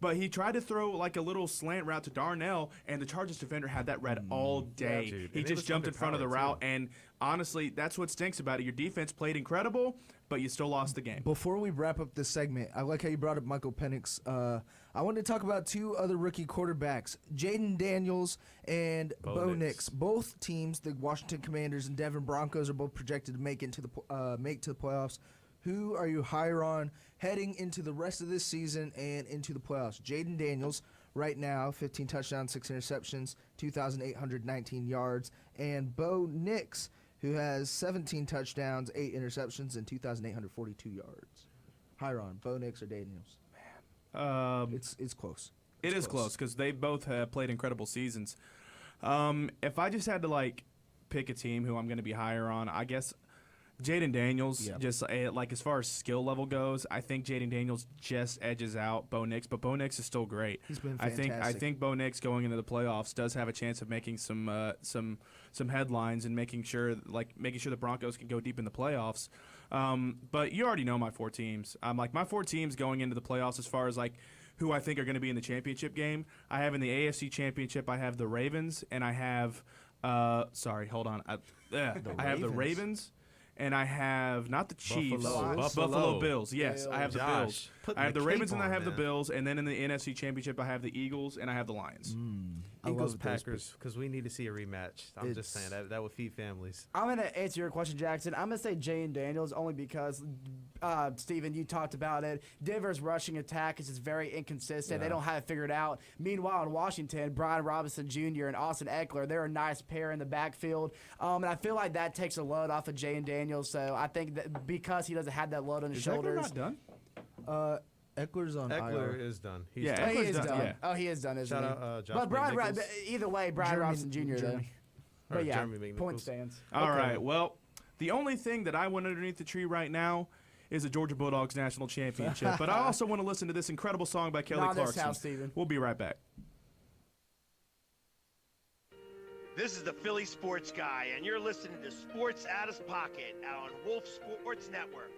But he tried to throw a little slant route to Darnell, and the Chargers defender had that read all day. Yeah, dude. He just jumped in front of the route, and honestly, that's what stinks about it. Your defense played incredible, but you still lost the game. Before we wrap up this segment, I like how you brought up Michael Penix. I wanted to talk about two other rookie quarterbacks, Jaden Daniels and Bo Nix. Both teams, the Washington Commanders and Denver Broncos, are both projected to make to the playoffs. Who are you higher on heading into the rest of this season and into the playoffs? Jaden Daniels, right now, 15 touchdowns, 6 interceptions, 2,819 yards, and Bo Nix, who has 17 touchdowns, 8 interceptions, and 2,842 yards. Higher on, Bo Nix or Daniels? It's close. It is close because they both have played incredible seasons. If I just had to pick a team who I'm going to be higher on, I guess Jaden Daniels. Just as far as skill level goes, I think Jaden Daniels just edges out Bo Nix, but Bo Nix is still great. He's been fantastic. I think Bo Nix going into the playoffs does have a chance of making some headlines and making sure the Broncos can go deep in the playoffs. But you already know my 4 teams. My 4 teams going into the playoffs as far as who I think are going to be in the championship game. I have in the AFC Championship, I have the Ravens, and I have I have the Ravens. And I have not the Chiefs, Buffalo Bills. Yes, I have the Bills. I have the Ravens and I have the Bills, and then in the NFC Championship I have the Eagles and I have the Lions. Eagles Packers, because we need to see a rematch. I'm just saying that would feed families. I'm gonna answer your question, Jackson. I'm gonna say Jaden Daniels only because Steven, you talked about it. Denver's rushing attack is just very inconsistent. They don't have it figured out. Meanwhile, in Washington, Brian Robinson Jr. and Austin Eckler, they're a nice pair in the backfield, and I feel like that takes a load off of Jaden Daniels. So I think that because he doesn't have that load on his shoulders. Eckler not done? Eckler's on Eckler IR. is done. He is done. Yeah. Oh, he is done, isn't Shout he? out, Josh but Brian, McNichols. either way, Brian Robinson Jr. though. But yeah, Jeremy McNichols. point stands. All right. Well, the only thing that I want underneath the tree right now is the Georgia Bulldogs National Championship. But I also want to listen to this incredible song by Kelly Clarkson. This house, Steven. We'll be right back. This is the Philly Sports Guy, and you're listening to Sports Out of Pocket on Wolf Sports Network.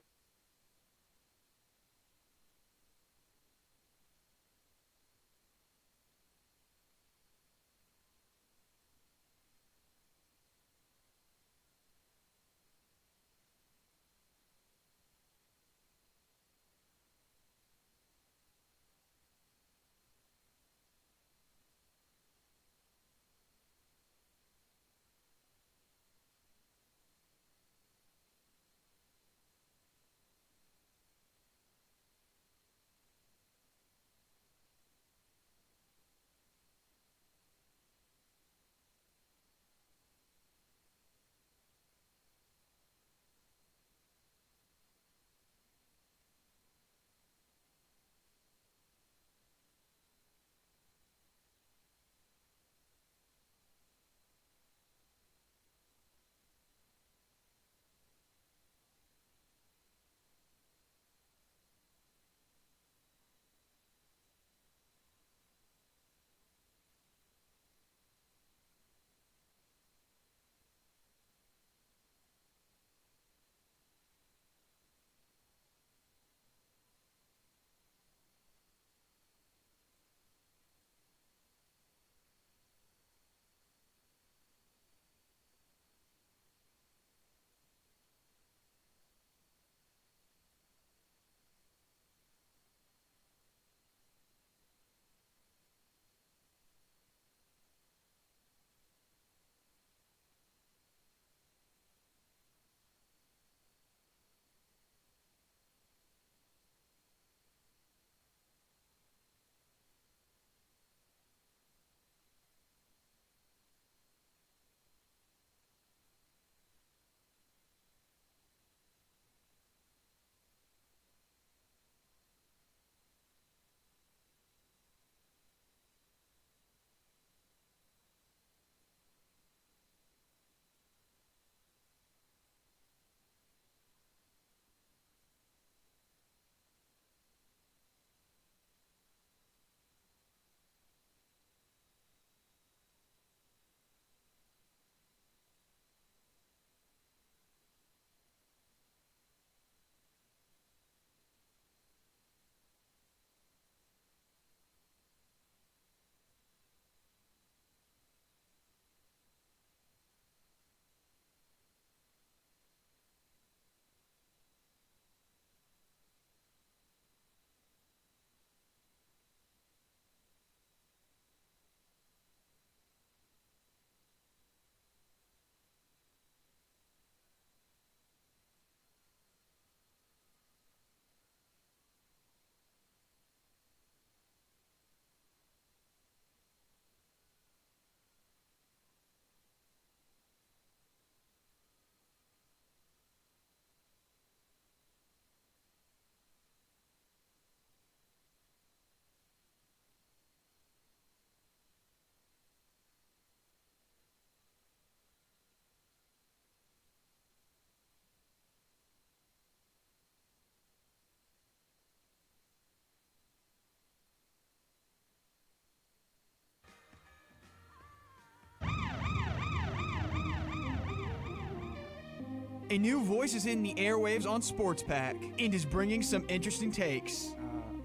A new voice is in the airwaves on Sports Pack and is bringing some interesting takes.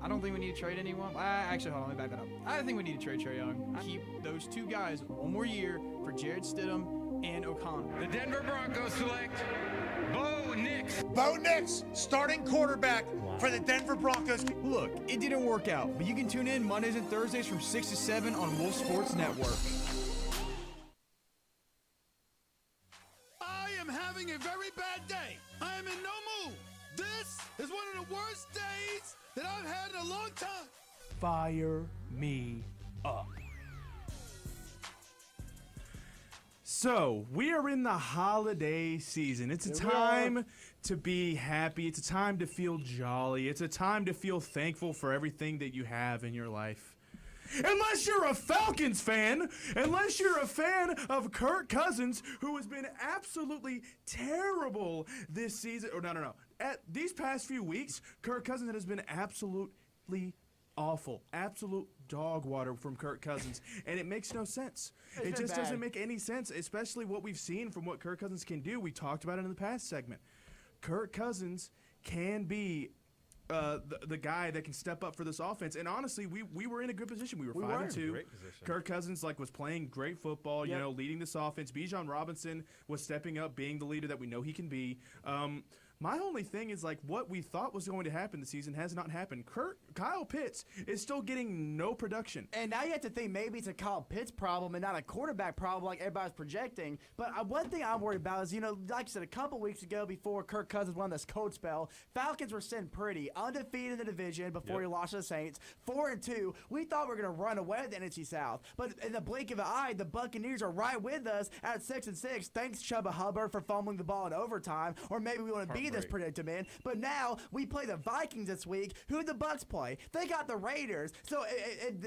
I don't think we need to trade anyone. Actually, hold on, let me back that up. I think we need to trade Trae Young. Keep those two guys one more year for Jared Stidham and O'Connell. The Denver Broncos select Bo Nix. Bo Nix, starting quarterback for the Denver Broncos. Look, it didn't work out, but you can tune in Mondays and Thursdays from 6 to 7 on Wolf Sports Network. I am having a very bad day. I am in no mood. This is one of the worst days that I've had in a long time. Fire me up. So, we are in the holiday season. It's a time to be happy. It's a time to feel jolly. It's a time to feel thankful for everything that you have in your life. Unless you're a Falcons fan, unless you're a fan of Kirk Cousins, who has been absolutely terrible this season. Or no. At these past few weeks, Kirk Cousins has been absolutely awful. Absolute dog water from Kirk Cousins. And it makes no sense. It just doesn't make any sense, especially what we've seen from what Kirk Cousins can do. We talked about it in the past segment. Kirk Cousins can be the guy that can step up for this offense. And honestly, we were in a good position. We were 5-2. Great position. Kirk Cousins was playing great football, you know, leading this offense. Bijan Robinson was stepping up, being the leader that we know he can be. My only thing is, what we thought was going to happen this season has not happened. Kyle Pitts is still getting no production. And now you have to think maybe it's a Kyle Pitts problem and not a quarterback problem like everybody's projecting. But one thing I'm worried about is, like I said, a couple weeks ago before Kirk Cousins won this cold spell, Falcons were sitting pretty, undefeated in the division before he lost to the Saints, 4-2. We thought we were going to run away with the NFC South. But in the blink of an eye, the Buccaneers are right with us at 6-6. Thanks, Chuba Hubbard, for fumbling the ball in overtime. Or maybe we want to be this predicament. But now we play the Vikings this week. Who the Bucs play? They got the Raiders. So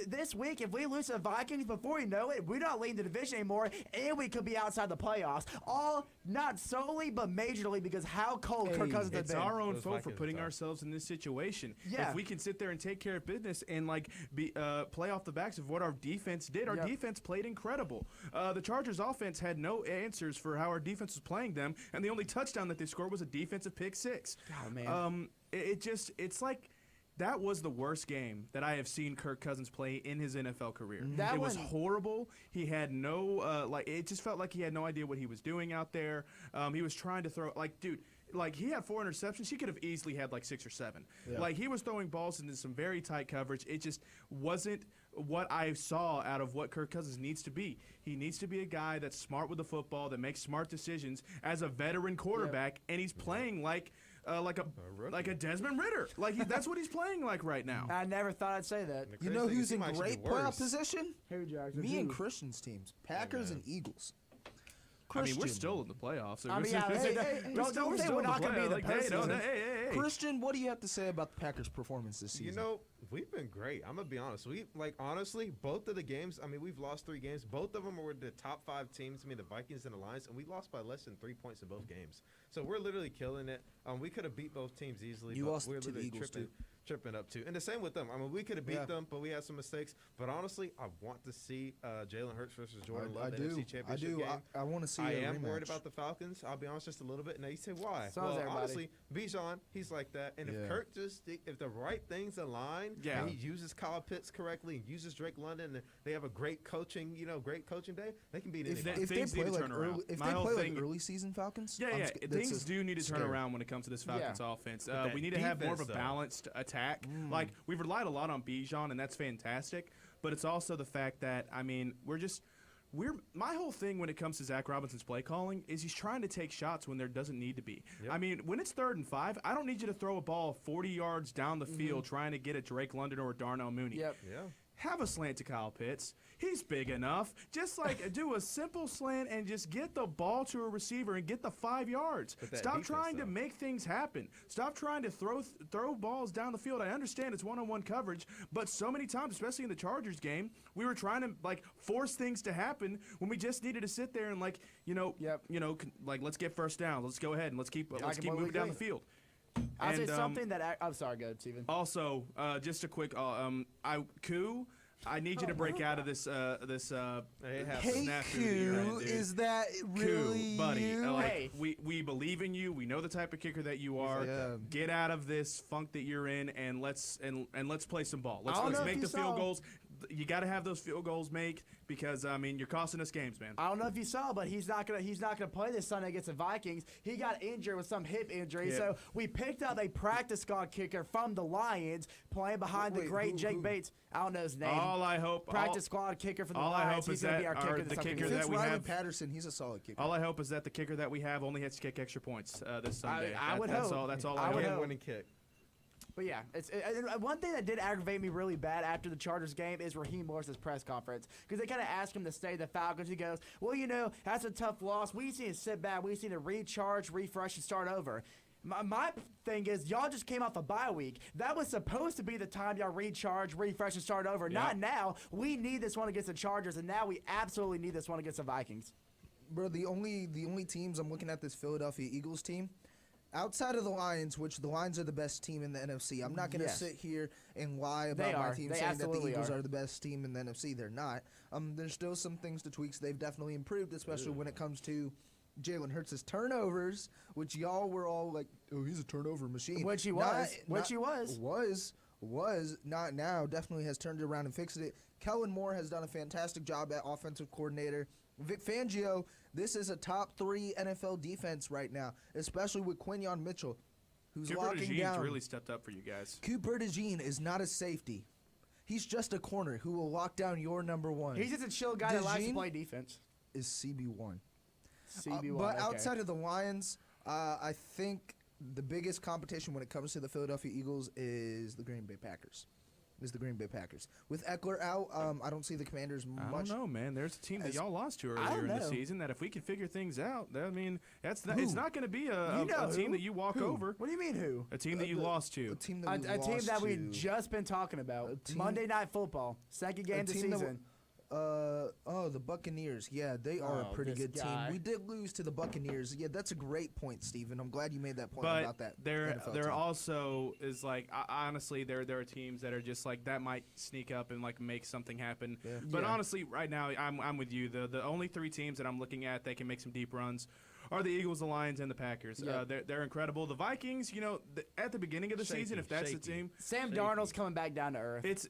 this week, if we lose to the Vikings before we know it, we're not leading the division anymore, and we could be outside the playoffs. All not solely, but majorly because how cold Kirk Cousins has been. It's our own fault for putting ourselves in this situation. Yeah. If we can sit there and take care of business and play off the backs of what our defense did, our defense played incredible. The Chargers offense had no answers for how our defense was playing them, and the only touchdown that they scored was a defensive pick six. God, man. It's like that was the worst game that I have seen Kirk Cousins play in his NFL career. It was horrible. He had no it just felt like he had no idea what he was doing out there. He was trying to throw he had 4 interceptions. He could have easily had 6 or 7. Yeah. He was throwing balls into some very tight coverage. It just wasn't what I saw out of what Kirk Cousins needs to be. He needs to be a guy that's smart with the football, that makes smart decisions as a veteran quarterback, and he's playing like a Desmond Ritter. That's what he's playing like right now. I never thought I'd say that. You know who's in great playoff position? Who, Jackson? Me and Christian's teams, Packers and Eagles. Christian. I mean, we're still in the playoffs. So don't say we're not going to be the postseason. Christian, what do you have to say about the Packers' performance this season? We've been great. I'm going to be honest. Honestly, both of the games, we've lost 3 games. Both of them were the top 5 teams, the Vikings and the Lions, and we lost by less than 3 points in both games. So we're literally killing it. We could have beat both teams easily. You lost we're to the Eagles, too. Tripping up too, and the same with them. We could have beat them, but we had some mistakes. But honestly, I want to see Jalen Hurts versus Jordan Love in the NFC Championship game. I want to see. I am worried about the Falcons. I'll be honest, just a little bit. Now you say why? Honestly, Bijan, he's like that. And if Kirk if the right things align, and he uses Kyle Pitts correctly, and uses Drake London, and they have a great coaching day, they can beat anybody. If they play early season Falcons, things do need to turn around when it comes to this Falcons offense. We need to have more of a balanced attack. We've relied a lot on Bijan, and that's fantastic. But it's also the fact that my whole thing when it comes to Zach Robinson's play calling is he's trying to take shots when there doesn't need to be. Yep. When it's 3rd and 5, I don't need you to throw a ball 40 yards down the field trying to get a Drake London or a Darnell Mooney. Yep. Yeah. Have a slant to Kyle Pitts. He's big enough. Just do a simple slant and just get the ball to a receiver and get the 5 yards. Stop trying to make things happen. Stop trying to throw balls down the field. I understand it's one-on-one coverage, but so many times, especially in the Chargers game, we were trying to force things to happen when we just needed to sit there and let's get first down. Let's go ahead and let's keep moving down the field. I'll say something that I'm sorry, go, Steven. Also, just a quick, I need you to break out of this snafu Hey, that Q, you're in, dude. is that really Q, buddy? you? Like, we believe in you. We know the type of kicker that you are. Yeah. Get out of this funk that you're in, and let's play some ball. Let's know make if the you field saw- goals. You got to have those field goals made because I mean you're costing us games, man. I don't know if you saw, but he's not gonna play this Sunday against the Vikings. He got injured with some hip injury, Yeah. so we picked up a practice squad kicker from the Lions, playing behind the Wait, great Jake who? Bates. I don't know his name. All I hope, practice squad kicker for the all I Lions. hope He's is gonna be that our kicker the this kicker upcoming that Fitz we Riley have. Patterson, he's a solid kicker. All I hope is that the kicker that we have only has to kick extra points this Sunday. I would that's hope. all. That's all I I would hope. hope. Winning kick. But yeah, one thing that did aggravate me really bad after the Chargers game is Raheem Morris's press conference, because they kind of asked him to stay the Falcons. He goes, "Well, you know, that's a tough loss. We just need to sit back. We just need to recharge, refresh, and start over." My thing is, y'all just came off a bye week. That was supposed to be the time y'all recharge, refresh, and start over. Yeah. Not now. We need this one against the Chargers, and now we absolutely need this one against the Vikings. Bro, the only teams I'm looking at this Philadelphia Eagles team, outside of the Lions, which the Lions are the best team in the NFC. I'm not going to Yes. sit here and lie They about my are. team They saying that the absolutely Eagles are. are the best team in the NFC. They're not. There's still some things to tweak. They've definitely improved, especially when it comes to Jalen Hurts' turnovers, which y'all were all like, "Oh, he's a turnover machine." Which he was. Which he was. Was not now. Definitely has turned it around and fixed it. Kellen Moore has done a fantastic job at offensive coordinator. Vic Fangio, this is a top 3 NFL defense right now, especially with Quinyon Mitchell, who's Cooper locking DeJean's down. really stepped up for you guys. Cooper DeJean is not a safety. He's just a corner who will lock down your number one. He's just a chill guy that likes to DeJean play defense. is CB1. CB1. But okay. outside of the Lions, I think the biggest competition when it comes to the Philadelphia Eagles is the Green Bay Packers. With Eckler out, I don't see the Commanders I much. don't know, man. There's a team that as- y'all lost to I earlier in don't the know. season that if we can figure things out, I mean, it's Who? not going to be a You know team who? that you walk Who? over. What do you mean who? A team that you lost to. A team that A we team lost that to. we've just been talking about. A team- Monday Night Football. Second game of the team that season. The Buccaneers. Yeah, they are a Oh, pretty this good guy. team. We did lose to the Buccaneers. Yeah, that's a great point, Steven. I'm glad you made that point But about that. there NFL there team. also is like honestly there are teams that are just like that might sneak up and like make something happen. Yeah. But Yeah. honestly, right now I'm with you. The only 3 teams that I'm looking at that can make some deep runs are the Eagles, the Lions, and the Packers. Yeah. They're incredible. The Vikings, you know, at the beginning of the season, if that's the team, Sam Darnold's coming back down to earth.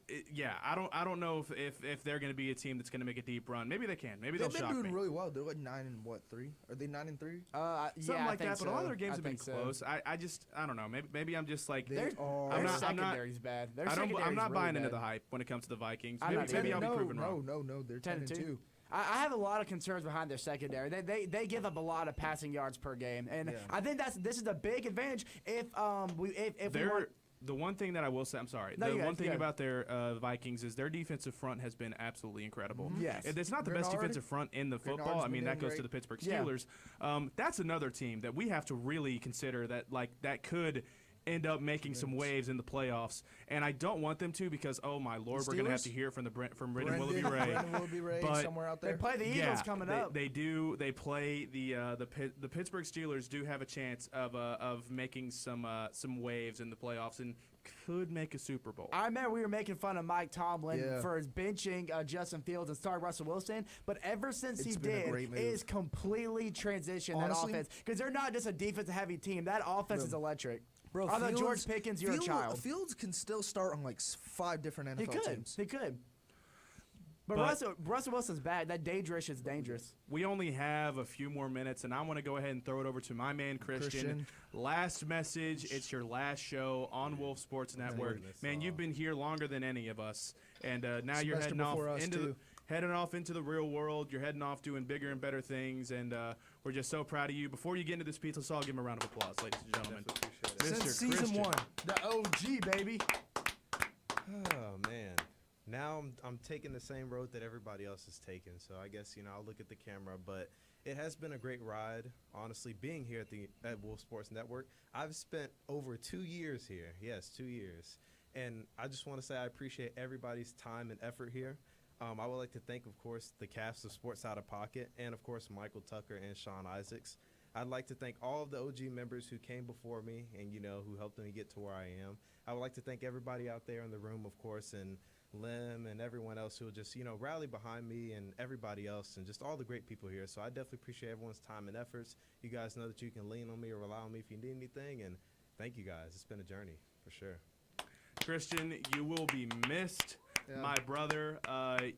I don't know if they're going to be a team that's going to make a deep run. Maybe they can. Maybe They've they'll been shock doing me. really well. They're like 9-3. Are they 9-3? Something yeah, like I that, think but a lot of so. their games I have been think so. close. I don't know. Maybe I'm just like They are. I'm Their not- secondary's bad. Their I'm secondary's not really buying into bad. the hype when it comes to the Vikings. I'm not Maybe I'll be either. proven wrong. No, they're 10-2. I have a lot of concerns behind their secondary. They give up a lot of passing yards per game, and Yeah. I think this is a big advantage if we They're want. the one thing that I will say. I'm sorry. No, The you one guys, thing go. about their Vikings is their defensive front has been absolutely incredible. Yes. It's not the best Bernard- defensive front in the football. Bernard's I mean, been that doing goes to great. the Pittsburgh Yeah. Steelers. That's another team that we have to really consider that could end up making some waves in the playoffs, and I don't want them to because oh my lord, we're gonna have Steelers? to hear from Brendan Willoughby Ray. Brendan Willoughby Ray But somewhere out They there. play the Eagles coming up. They do. They play the Pittsburgh Steelers do have a chance of making some waves in the playoffs and could make a Super Bowl. I remember we were making fun of Mike Tomlin Yeah. for his benching Justin Fields and starting Russell Wilson, but ever since It's he been a did, great move. it has completely transitioned Honestly- that offense because they're not just a defensive-heavy team. That offense is electric. Bro, Although Fields- George Pickens, you're a child. Fields can still start on like 5 different NFL He could. teams. He could. But Russell Wilson's bad. That dangerous is dangerous. We only have a few more minutes, and I want to go ahead and throw it over to my man Christian. Last message. It's your last show on Wolf Sports Network. Man, you've been here longer than any of us, and now you're Semester heading off before us, into too. heading off into the real world. You're heading off doing bigger and better things, and we're just so proud of you. Before you get into this piece, let's all give him a round of applause, ladies and gentlemen. Since Mr. season Christian. 1. The OG, baby. Oh man. Now I'm taking the same road that everybody else is taking. So I guess, I'll look at the camera, but it has been a great ride, honestly, being here at Wolf Sports Network. I've spent over 2 years here. Yes, 2 years. And I just want to say I appreciate everybody's time and effort here. I would like to thank, of course, the cast of Sports Out of Pocket and, of course, Michael Tucker and Sean Isaacs. I'd like to thank all of the OG members who came before me and, who helped me get to where I am. I would like to thank everybody out there in the room, of course, and Lim, and everyone else who will just, rally behind me and everybody else and just all the great people here. So I definitely appreciate everyone's time and efforts. You guys know that you can lean on me or rely on me if you need anything. And thank you guys. It's been a journey for sure. Christian, you will be missed. Yeah. My brother, I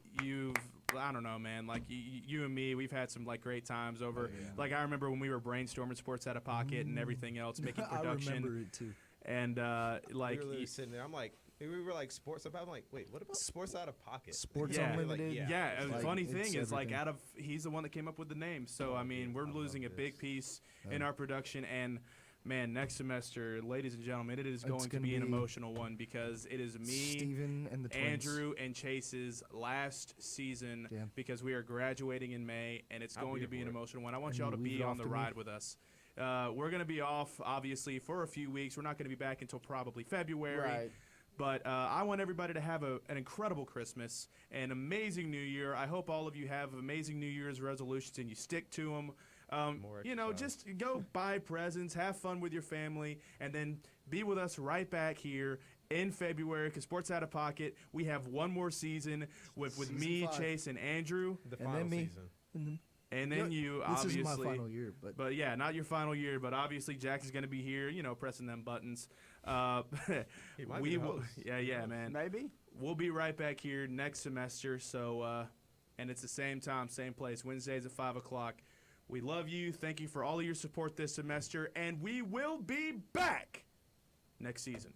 don't know, man. Like you and me, we've had some like great times over. Like I remember when we were brainstorming Sports Out of Pocket and everything else, making production. I remember it too. And We were literally sitting there. I'm like, we were like sports. I'm like, wait, what about Sports Out of Pocket? Sports Yeah. Unlimited. Yeah, Like, funny it's thing is, like, everything. he's the one that came up with the name. So I mean, we're losing a big piece in our production. And man, next semester, ladies and gentlemen, it is going to gonna be an be emotional one because it is me, Steven and the twins. Andrew, and Chase's last season because we are graduating in May, and it's going to be an emotional one. I want And y'all to you leave be it on off the to me? ride with us. We're going to be off, obviously, for a few weeks. We're not going to be back until probably February. Right. But I want everybody to have an incredible Christmas, an amazing New Year. I hope all of you have amazing New Year's resolutions and you stick to them. Just go buy presents, have fun with your family, and then be with us right back here in February because Sports Out of Pocket, we have one more season with Season me, 5. Chase, and Andrew. The And final then me. season. And then you, This obviously. is my final year, but yeah, not your final year, but obviously Jack is going to be here, pressing them buttons. He might be the host. Yeah, man. Maybe. We'll be right back here next semester. So, and it's the same time, same place, Wednesdays at 5 o'clock. We love you. Thank you for all of your support this semester, and we will be back next season.